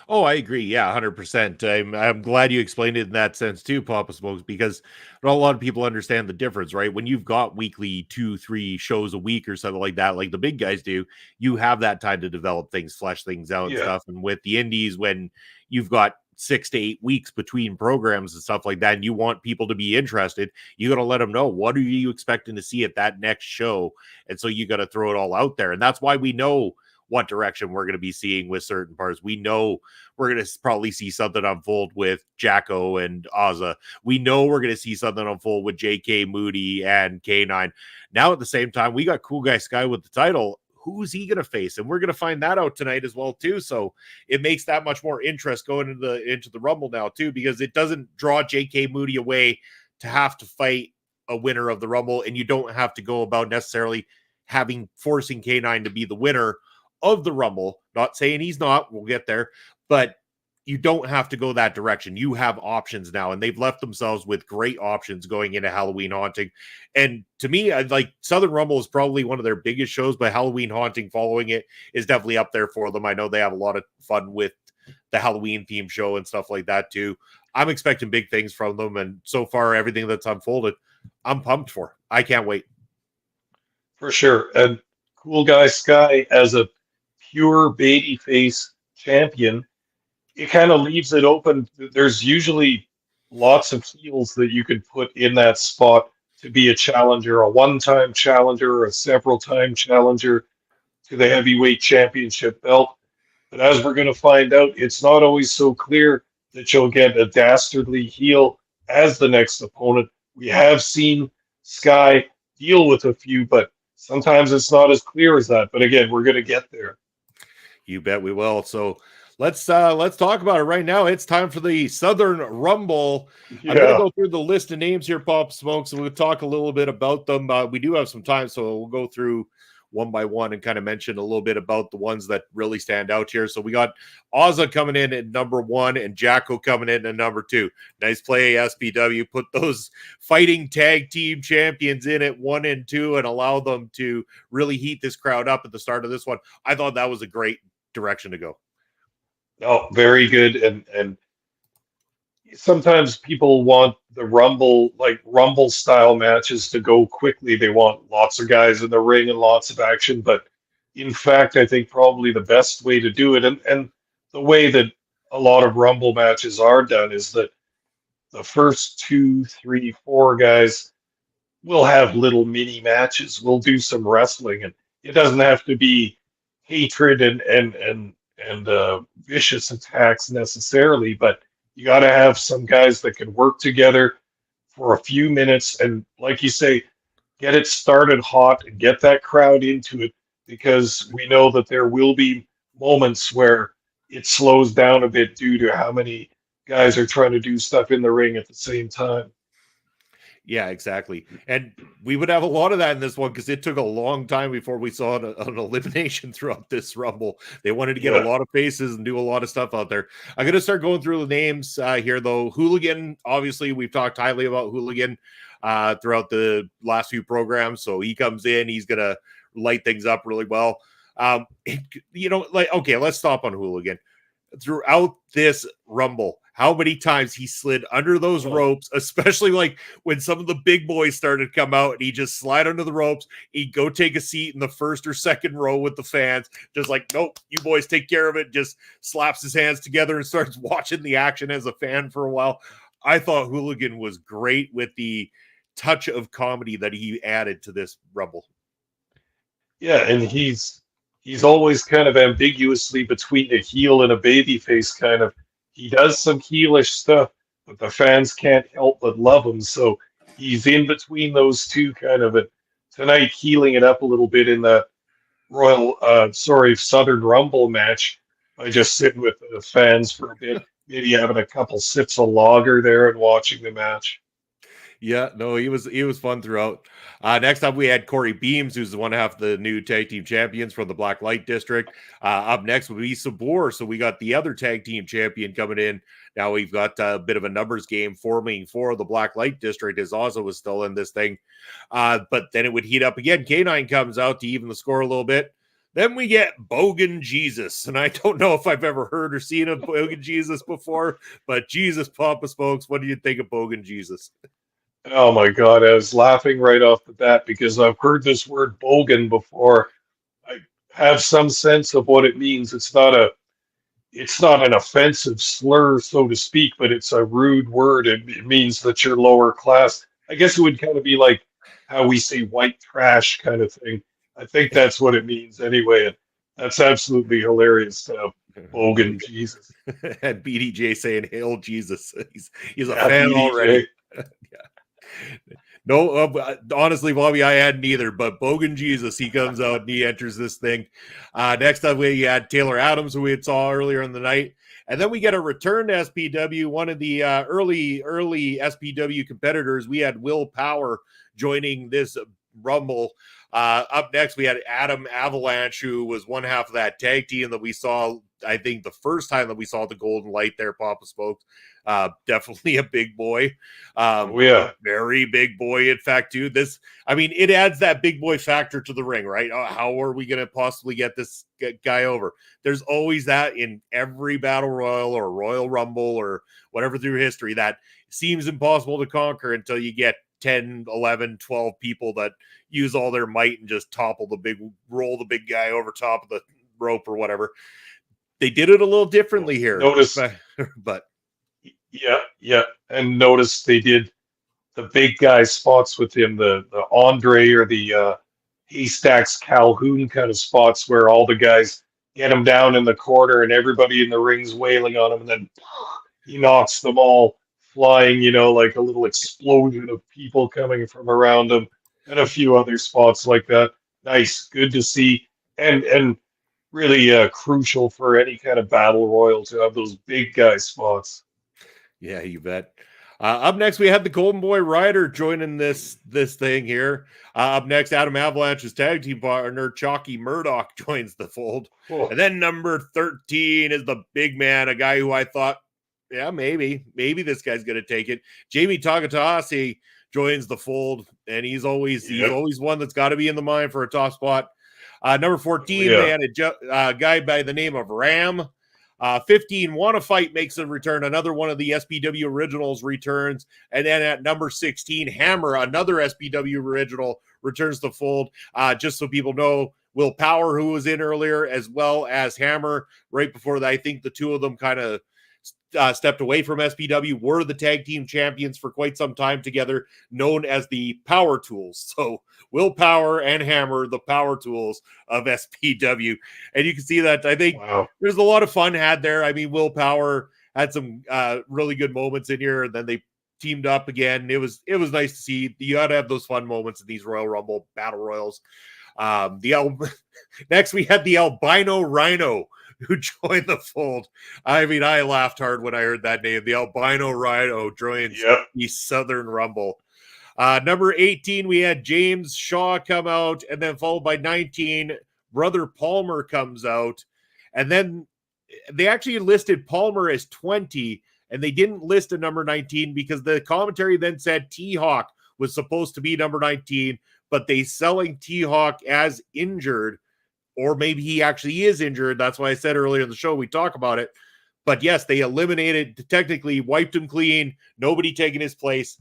S5: Oh, I agree. Yeah, 100%. I'm glad you explained it in that sense too, Papa Smokes, because not a lot of people understand the difference, right? When you've got weekly 2-3 shows a week or something like that, like the big guys do, you have that time to develop things, flesh things out and stuff. And with the indies, when you've got 6 to 8 weeks between programs and stuff like that, and you want people to be interested, you got to let them know, what are you expecting to see at that next show? And so you got to throw it all out there. And that's why we know what direction we're going to be seeing with certain parts. We know we're going to probably see something unfold with Jacko and Ozza. We know we're going to see something unfold with J.K. Moody and K9. Now, at the same time, we got Cool Guy Sky with the title. Who's he going to face? And we're going to find that out tonight as well, too. So it makes that much more interest going into the Rumble now, too, because it doesn't draw J.K. Moody away to have to fight a winner of the Rumble, and you don't have to go about necessarily forcing K9 to be the winner of the Rumble. Not saying he's not, we'll get there, but you don't have to go that direction. You have options now, and they've left themselves with great options going into Halloween Haunting. And to me, like Southern Rumble is probably one of their biggest shows, but Halloween Haunting following it is definitely up there for them. I know they have a lot of fun with the Halloween theme show and stuff like that too. I'm expecting big things from them, and so far everything that's unfolded, I'm pumped for. I can't wait.
S6: For sure. And Cool Guy Sky as a pure babyface champion, it kind of leaves it open. There's usually lots of heels that you could put in that spot to be a challenger, a one-time challenger, a several-time challenger to the heavyweight championship belt. But as we're going to find out, it's not always so clear that you'll get a dastardly heel as the next opponent. We have seen Sky deal with a few, but sometimes it's not as clear as that. But again, we're going to get there.
S5: You bet we will. So let's talk about it right now. It's time for the Southern Rumble.
S6: Yeah.
S5: I'm going to go through the list of names here, Pop Smokes, and we'll talk a little bit about them. We do have some time, so we'll go through one by one and kind of mention a little bit about the ones that really stand out here. So we got Ozza coming in at number 1 and Jacko coming in at number 2. Nice play, SPW. Put those fighting tag team champions in at 1 and 2 and allow them to really heat this crowd up at the start of this one. I thought that was a great direction to go.
S6: Oh, very good. And sometimes people want the Rumble style matches to go quickly. They want lots of guys in the ring and lots of action. But in fact, I think probably the best way to do it, and the way that a lot of Rumble matches are done, is that the first 2, 3, 4 guys will have little mini matches. We'll do some wrestling, and it doesn't have to be hatred and vicious attacks necessarily, but you got to have some guys that can work together for a few minutes and, like you say, get it started hot and get that crowd into it, because we know that there will be moments where it slows down a bit due to how many guys are trying to do stuff in the ring at the same time.
S5: Yeah, exactly. And we would have a lot of that in this one because it took a long time before we saw an elimination throughout this Rumble. They wanted to get a lot of faces and do a lot of stuff out there. I'm going to start going through the names here, though. Hooligan, obviously, we've talked highly about Hooligan throughout the last few programs. So he comes in, he's going to light things up really well. Okay, let's stop on Hooligan. Throughout this Rumble, how many times he slid under those ropes, especially like when some of the big boys started to come out and he just slide under the ropes. He'd go take a seat in the first or second row with the fans, just like, nope, you boys take care of it. Just slaps his hands together and starts watching the action as a fan for a while. I thought Hooligan was great with the touch of comedy that he added to this Rumble.
S6: Yeah, and he's always kind of ambiguously between a heel and a babyface kind of. He does some heelish stuff, but the fans can't help but love him. So he's in between those two kind of. And tonight, healing it up a little bit in the Southern Rumble match by just sitting with the fans for a bit, maybe having a couple sips of lager there and watching the match.
S5: Yeah, no, he was fun throughout. Next up, we had Corey Beams, who's one half of the new tag team champions from the Black Light District. Up next would be Sabor. So we got the other tag team champion coming in. Now we've got a bit of a numbers game forming for the Black Light District, as Ozza was still in this thing. But then it would heat up again. K9 comes out to even the score a little bit. Then we get Bogan Jesus. And I don't know if I've ever heard or seen a Bogan Jesus before, but Jesus, Papa Smokes, what do you think of Bogan Jesus?
S6: Oh my God, I was laughing right off the bat because I've heard this word bogan before. I have some sense of what it means. It's not an offensive slur, so to speak, but it's a rude word. It means that you're lower class. I guess it would kind of be like how we say white trash kind of thing. I think that's what it means anyway. And that's absolutely hilarious to have Bogan Jesus.
S5: And BDJ saying, "Hail Jesus." He's a
S6: Yeah,
S5: fan
S6: BDJ.
S5: already. Yeah. No, honestly, Bobby, I hadn't either, but Bogan Jesus, he comes out and he enters this thing. Next up, we had Taylor Adams, who we had saw earlier in the night. And then we get a return to SPW, one of the early SPW competitors. We had Will Power joining this Rumble. Up next, we had Adam Avalanche, who was one half of that tag team that we saw, I think, the first time that we saw the Golden Light there, Papa Smokes. Definitely a big boy. Very big boy, in fact, too. It adds that big boy factor to the ring, right? How are we going to possibly get this guy over? There's always that in every battle royal or Royal Rumble or whatever through history that seems impossible to conquer until you get 10, 11, 12 people that use all their might and just roll the big guy over top of the rope or whatever. They did it a little differently here.
S6: Notice,
S5: but
S6: yeah. And notice they did the big guy spots with him, the Andre or the Haystacks Calhoun kind of spots where all the guys get him down in the corner and everybody in the ring's wailing on him, and then he knocks them all flying, like a little explosion of people coming from around him, and a few other spots like that. Nice, good to see, and really crucial for any kind of battle royal to have those big guy spots.
S5: Yeah, you bet. Up next, we had the Golden Boy Rider joining this thing here. Up next, Adam Avalanche's tag team partner, Chalky Murdoch, joins the fold.
S6: Cool.
S5: And then number 13 is the big man, a guy who I thought, yeah, maybe this guy's going to take it. Jamie Tagatasi joins the fold, and he's always one that's got to be in the mind for a top spot. Number 14, they had a guy by the name of Ram. 15, Wanna Fight makes a return. Another one of the SPW originals returns. And then at number 16, Hammer, another SPW original, returns to fold. Just so people know, Will Power, who was in earlier, as well as Hammer, right before that, I think the two of them kind of stepped away from SPW, were the tag team champions for quite some time together, known as the Power Tools. So Will Power and Hammer, the Power Tools of SPW. And you can see that, I think, there's a lot of fun had there. I mean, Will Power had some really good moments in here, and then they teamed up again. It was nice to see. You got to have those fun moments in these Royal Rumble Battle Royals. Next, we had the Albino Rhino, who joined the fold. I mean, I laughed hard when I heard that name. The Albino Rhino joins the Southern Rumble. Number 18, we had James Shaw come out, and then followed by 19, Brother Palmer comes out. And then they actually listed Palmer as 20, and they didn't list a number 19 because the commentary then said T-Hawk was supposed to be number 19, but they selling T-Hawk as injured, or maybe he actually is injured. That's why I said earlier in the show, we talk about it. But yes, they eliminated, technically wiped him clean, nobody taking his place.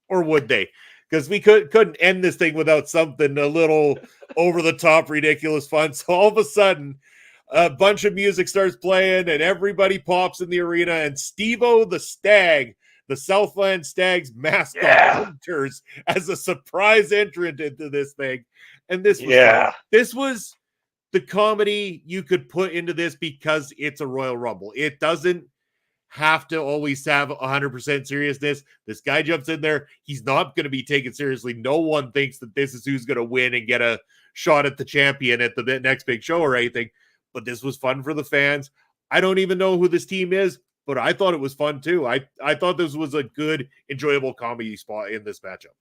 S5: Or would they? Because we couldn't end this thing without something a little over-the-top, ridiculous fun. So all of a sudden, a bunch of music starts playing, and everybody pops in the arena, and Steve-O the Stag, the Southland Stags mascot, enters as a surprise entrant into this thing. And this was fun. This was the comedy you could put into this because it's a Royal Rumble. It doesn't have to always have 100% seriousness. This guy jumps in there. He's not going to be taken seriously. No one thinks that this is who's going to win and get a shot at the champion at the next big show or anything. But this was fun for the fans. I don't even know who this team is, but I thought it was fun too. I thought this was a good, enjoyable comedy spot in this matchup.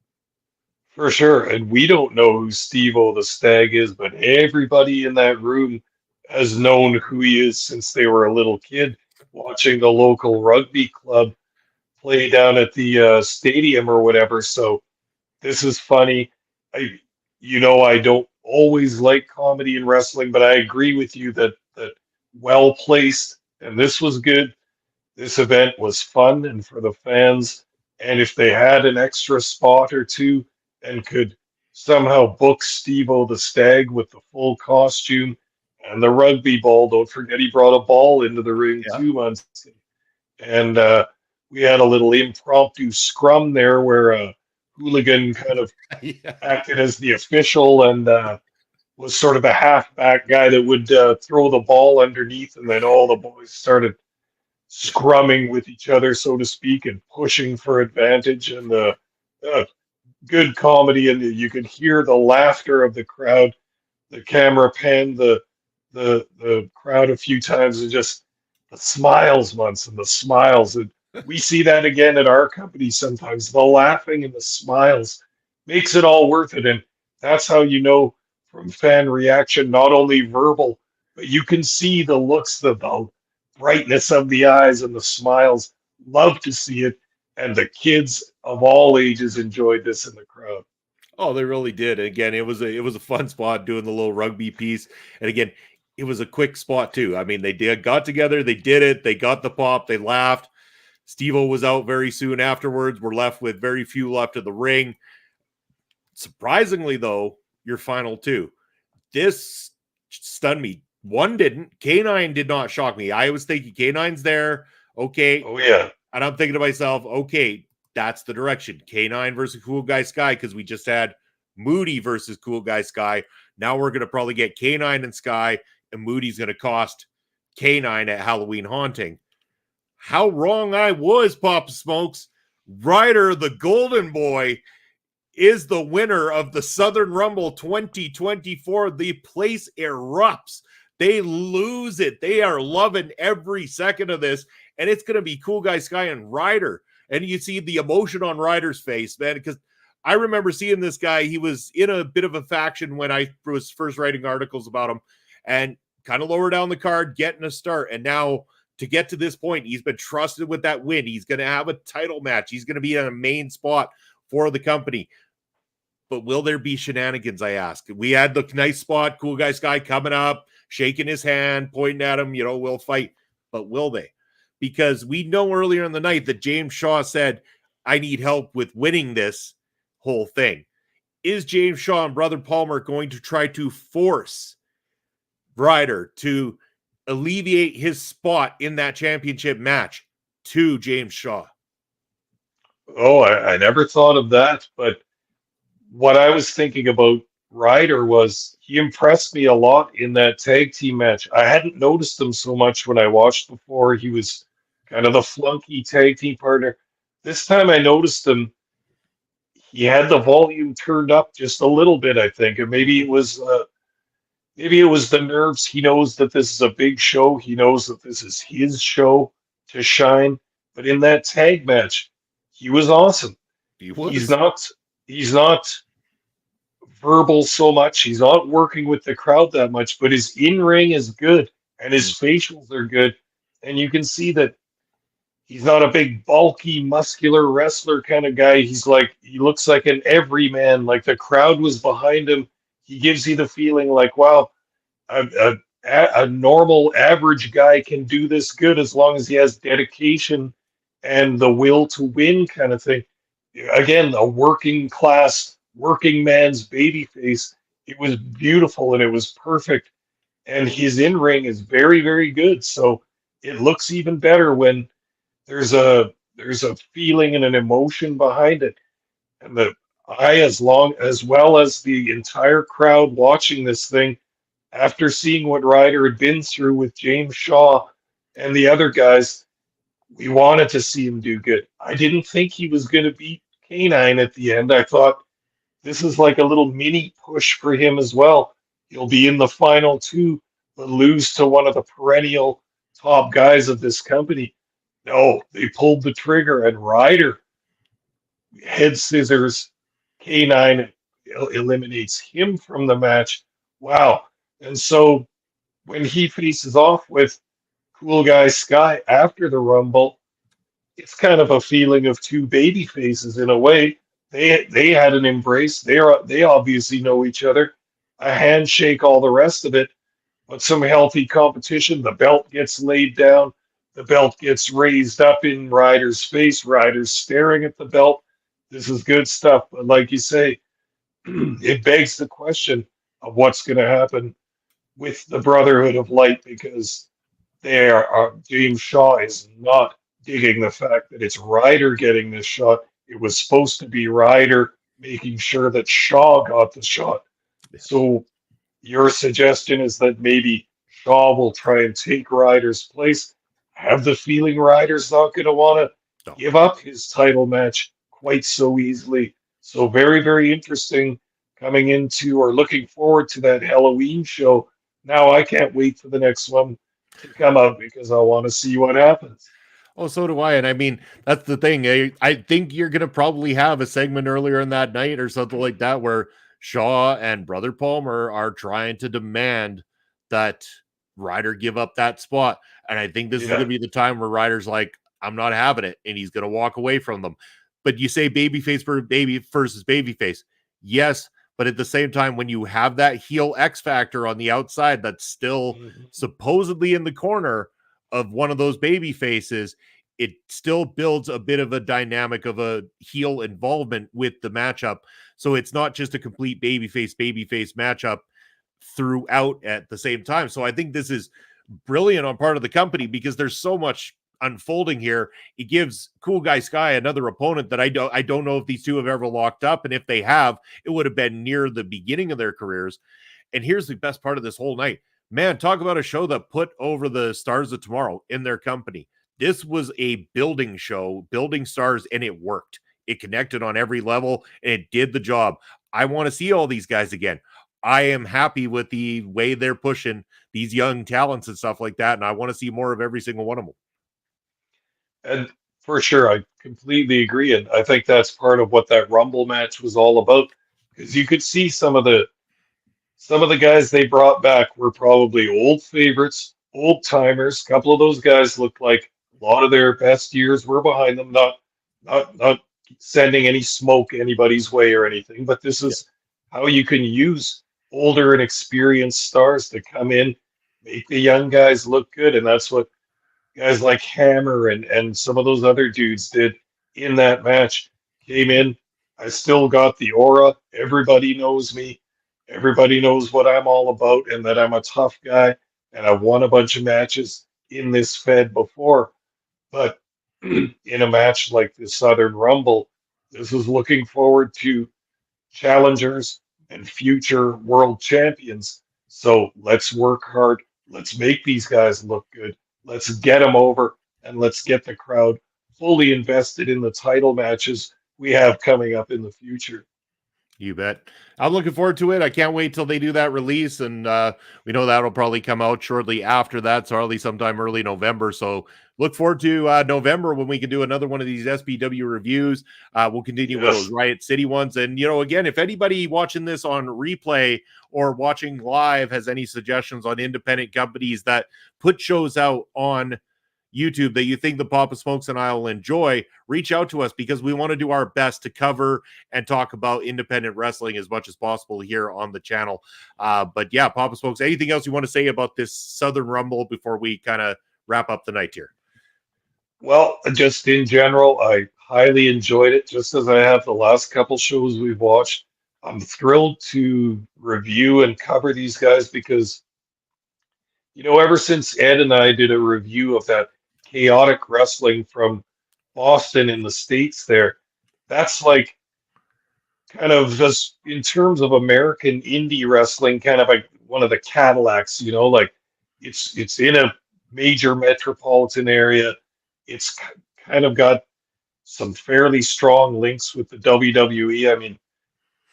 S6: For sure. And we don't know who Steve-O the Stag is, but everybody in that room has known who he is since they were a little kid watching the local rugby club play down at the stadium or whatever. So this is funny. I don't always like comedy in wrestling, but I agree with you that well placed, and this was good. This event was fun and for the fans. And if they had an extra spot or two and could somehow book Steve-O the Stag with the full costume and the rugby ball, don't forget he brought a ball into the ring 2 months. And we had a little impromptu scrum there where a hooligan kind of acted as the official and was sort of a halfback guy that would throw the ball underneath, and then all the boys started scrumming with each other, so to speak, and pushing for advantage. And the good comedy, and you could hear the laughter of the crowd. The camera panned the crowd a few times, and just the smiles, Munson, the smiles. And we see that again at our company sometimes. The laughing and the smiles makes it all worth it. And that's how you know from fan reaction, not only verbal, but you can see the looks, the brightness of the eyes and the smiles. Love to see it. And the kids of all ages enjoyed this in the crowd.
S5: Oh, they really did. And again, it was a fun spot doing the little rugby piece. And again, it was a quick spot too. I mean, they got together, they did it, they got the pop, they laughed. Steve-O was out very soon afterwards. We're left with very few left of the ring. Surprisingly, though, your final two. This stunned me. One didn't. K9 did not shock me. I was thinking K9's there. Okay.
S6: Oh, yeah.
S5: And I'm thinking to myself, okay, that's the direction. K9 versus Cool Guy Sky, because we just had Moody versus Cool Guy Sky. Now we're going to probably get K9 and Sky, and Moody's going to cost K9 at Halloween Haunting. How wrong I was, Papa Smokes. Ryder, the Golden Boy, is the winner of the Southern Rumble 2024. The place erupts. They lose it. They are loving every second of this, and it's going to be Cool Guy Sky and Ryder. And you see the emotion on Ryder's face, man, because I remember seeing this guy. He was in a bit of a faction when I was first writing articles about him, and kind of lower down the card, getting a start. And now to get to this point, he's been trusted with that win. He's going to have a title match. He's going to be in a main spot for the company. But will there be shenanigans, I ask? We had the nice spot, Cool Guy Sky coming up, shaking his hand, pointing at him, we'll fight. But will they? Because we know earlier in the night that James Shaw said, I need help with winning this whole thing. Is James Shaw and Brother Palmer going to try to force Ryder to alleviate his spot in that championship match to James Shaw?
S6: Oh, I never thought of that. But what I was thinking about Ryder was he impressed me a lot in that tag team match. I hadn't noticed him so much when I watched before. He was kind of the flunky tag team partner. This time I noticed him. He had the volume turned up just a little bit, I think, and maybe it was the nerves. He knows that this is a big show. He knows that this is his show to shine. But in that tag match, he was awesome. He's not verbal so much. He's not working with the crowd that much, but his in-ring is good and his facials are good. And you can see that he's not a big, bulky, muscular wrestler kind of guy. He looks like an everyman. Like the crowd was behind him. He gives you the feeling like, wow, a normal, average guy can do this good as long as he has dedication and the will to win kind of thing. Again, a working class, working man's babyface. It was beautiful and it was perfect. And his in-ring is very, very good. So it looks even better when there's a feeling and an emotion behind it. And as well as the entire crowd watching this thing, after seeing what Ryder had been through with James Shaw and the other guys, we wanted to see him do good. I didn't think he was going to beat K9 at the end. I thought this is like a little mini push for him as well. He'll be in the final two, but lose to one of the perennial top guys of this company. No, they pulled the trigger, and Ryder head scissors K9 eliminates him from the match. Wow. And so when he faces off with Cool Guy Sky after the Rumble, it's kind of a feeling of two baby faces in a way. They had an embrace. They obviously know each other. A handshake, all the rest of it, but some healthy competition. The belt gets laid down. The belt gets raised up in Ryder's face. Ryder's staring at the belt. This is good stuff. But like you say, it begs the question of what's going to happen with the Brotherhood of Light, because James Shaw is not digging the fact that it's Ryder getting this shot. It was supposed to be Ryder making sure that Shaw got the shot. So your suggestion is that maybe Shaw will try and take Ryder's place. I have the feeling Ryder's not going to want to give up his title match quite so easily. So very, very interesting coming into or looking forward to that Halloween show. Now I can't wait for the next one to come out because I want to see what happens.
S5: Oh, so do I. And I mean, that's the thing. I think you're going to probably have a segment earlier in that night or something like that where Shaw and Brother Palmer are trying to demand that Ryder give up that spot. And I think this is going to be the time where Ryder's like, I'm not having it. And he's going to walk away from them. But you say babyface versus babyface. Yes. But at the same time, when you have that heel X factor on the outside that's still supposedly in the corner of one of those baby faces, it still builds a bit of a dynamic of a heel involvement with the matchup. So it's not just a complete babyface matchup throughout at the same time. So I think this is brilliant on part of the company because there's so much unfolding here, it gives Cool Guy Sky another opponent that I don't know if these two have ever locked up, and if they have, it would have been near the beginning of their careers. And here's the best part of this whole night. Man, talk about a show that put over the Stars of Tomorrow in their company. This was a building show, building stars, and it worked. It connected on every level, and it did the job. I want to see all these guys again. I am happy with the way they're pushing these young talents and stuff like that, and I want to see more of every single one of them.
S6: And for sure, I completely agree. And I think that's part of what that Rumble match was all about. Because you could see some of the guys they brought back were probably old favorites, old timers. A couple of those guys looked like a lot of their best years were behind them. Not sending any smoke anybody's way or anything, but this is how you can use older and experienced stars to come in, make the young guys look good, and that's what guys like Hammer and some of those other dudes did in that match. Came in, I still got the aura. Everybody knows me. Everybody knows what I'm all about and that I'm a tough guy. And I've won a bunch of matches in this Fed before. But in a match like the Southern Rumble, this is looking forward to challengers and future world champions. So let's work hard. Let's make these guys look good. Let's get them over and let's get the crowd fully invested in the title matches we have coming up in the future.
S5: You bet. I'm looking forward to it. I can't wait till they do that release, and we know that'll probably come out shortly after that, so probably sometime early November. So look forward to November when we can do another one of these SPW reviews. We'll continue with those Riot City ones. And, again, if anybody watching this on replay or watching live has any suggestions on independent companies that put shows out on YouTube that you think the Papa Smokes and I will enjoy, reach out to us, because we want to do our best to cover and talk about independent wrestling as much as possible here on the channel. But yeah, Papa Smokes, anything else you want to say about this Southern Rumble before we kind of wrap up the night here?
S6: Well, just in general, I highly enjoyed it, just as I have the last couple shows we've watched. I'm thrilled to review and cover these guys because, ever since Ed and I did a review of that chaotic wrestling from Boston in the States there, that's like kind of just in terms of American indie wrestling, kind of like one of the Cadillacs, like it's in a major metropolitan area. It's kind of got some fairly strong links with the WWE. I mean,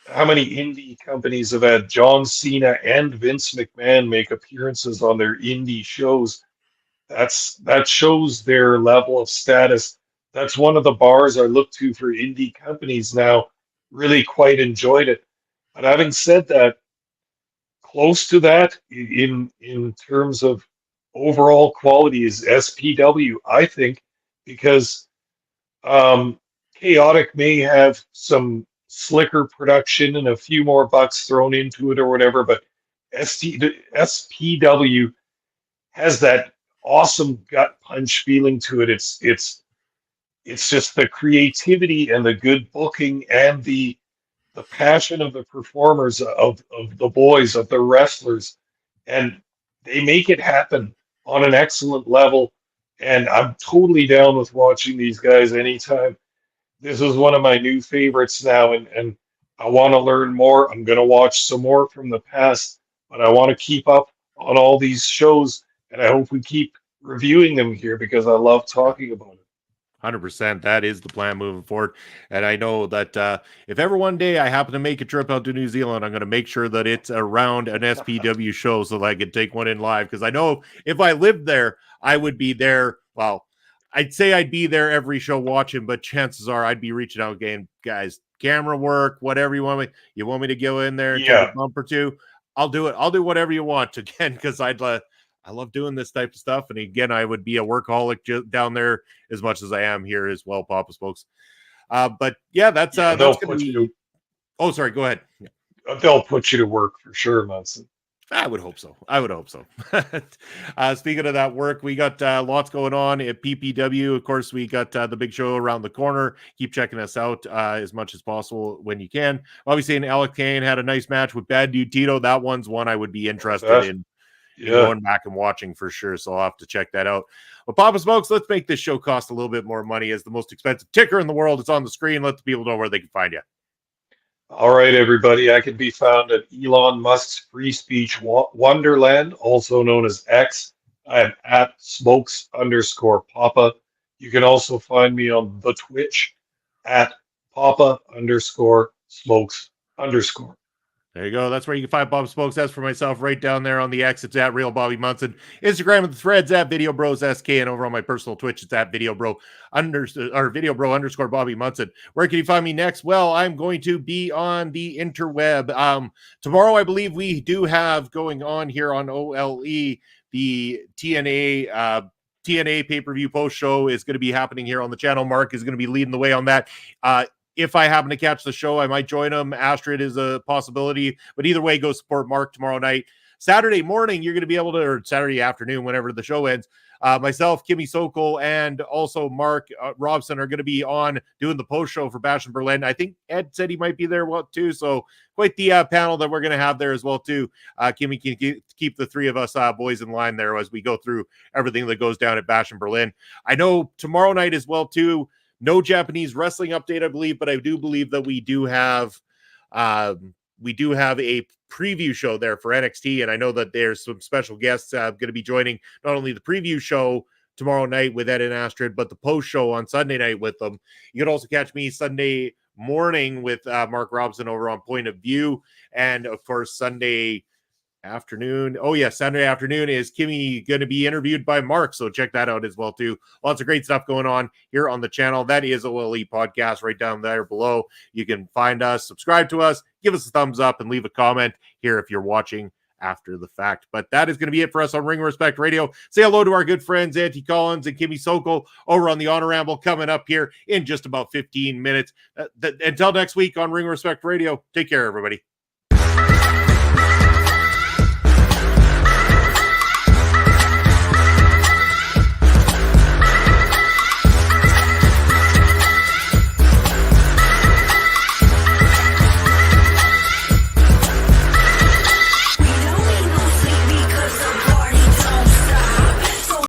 S6: how many indie companies have had John Cena and Vince McMahon make appearances on their indie shows? That shows their level of status. That's one of the bars I look to for indie companies now. Really quite enjoyed it. But having said that, close to that in terms of overall quality is SPW, I think, because Chaotic may have some slicker production and a few more bucks thrown into it or whatever, but SPW has that awesome gut punch feeling to it. It's just the creativity and the good booking and the passion of the performers, of the boys, of the wrestlers, and they make it happen on an excellent level. And I'm totally down with watching these guys anytime. This is one of my new favorites now, and I want to learn more. I'm going to watch some more from the past, but I want to keep up on all these shows, and I hope we keep reviewing them here because I love talking about it.
S5: 100%. That is the plan moving forward. And I know that if ever one day I happen to make a trip out to New Zealand, I'm going to make sure that it's around an SPW show so that I can take one in live. Because I know if I lived there, I would be there. Well, I'd say I'd be there every show watching, but chances are I'd be reaching out again, guys, camera work, whatever you want me. You want me to go in there and take a bump or two? I'll do it. I'll do whatever you want again, because I love doing this type of stuff. And again, I would be a workaholic down there as much as I am here as well, Papa Smokes. But yeah, that's going to be. Oh, sorry. Go ahead.
S6: They'll put you to work for sure, Munson.
S5: I would hope so. Speaking of that work, we got lots going on at PPW. Of course, we got the big show around the corner. Keep checking us out as much as possible when you can. Obviously, Alex Kane had a nice match with Bad Dude Tito. That one's one I would be interested in. and
S6: Yeah.
S5: going back and watching for sure. So I'll have to check that out. But Papa Smokes, let's make this show cost a little bit more money as the most expensive ticker in the world. It's on the screen. Let the people know where they can find you.
S6: All right, everybody. I can be found at Elon Musk's Free Speech Wonderland, also known as X. I am at smokes_papa. You can also find me on the Twitch at papa_smokes_.
S5: There you go. That's where you can find Bob Smokes. That's for myself right down there on the X. It's at Real Bobby Munson. Instagram and the threads at Video Bros SK, and over on my personal Twitch, it's at Video Bro _ Bobby Munson. Where can you find me next? Well, I'm going to be on the interweb. Tomorrow, I believe we do have going on here on OLE the TNA pay-per-view post show is going to be happening here on the channel. Mark is going to be leading the way on that. If I happen to catch the show, I might join him. Astrid is a possibility, but either way, go support Mark tomorrow night. Saturday morning, you're going to be able to, or Saturday afternoon, whenever the show ends, myself, Kimmy Sokol, and also Mark Robson are going to be on doing the post show for Bash in Berlin. I think Ed said he might be there too, so quite the panel that we're going to have there as well too. Kimmy can keep the three of us boys in line there as we go through everything that goes down at Bash in Berlin. I know tomorrow night as well too. No Japanese wrestling update, I believe, but I do believe that we do have a preview show there for NXT, and I know that there's some special guests going to be joining not only the preview show tomorrow night with Ed and Astrid, but the post show on Sunday night with them. You can also catch me Sunday morning with Mark Robson over on Point of View, and of course Sunday afternoon. Oh yeah, Saturday afternoon is Kimmy going to be interviewed by Mark, so check that out as well too. Lots of great stuff going on here on the channel. That is OLE Podcast right down there below. You can find us, subscribe to us, give us a thumbs up, and leave a comment here if you're watching after the fact. But that is going to be it for us on Ring Respect Radio. Say hello to our good friends Auntie Collins and Kimmy Sokol over on the Honor Ramble coming up here in just about 15 minutes. Until next week on Ring Respect Radio, take care, everybody.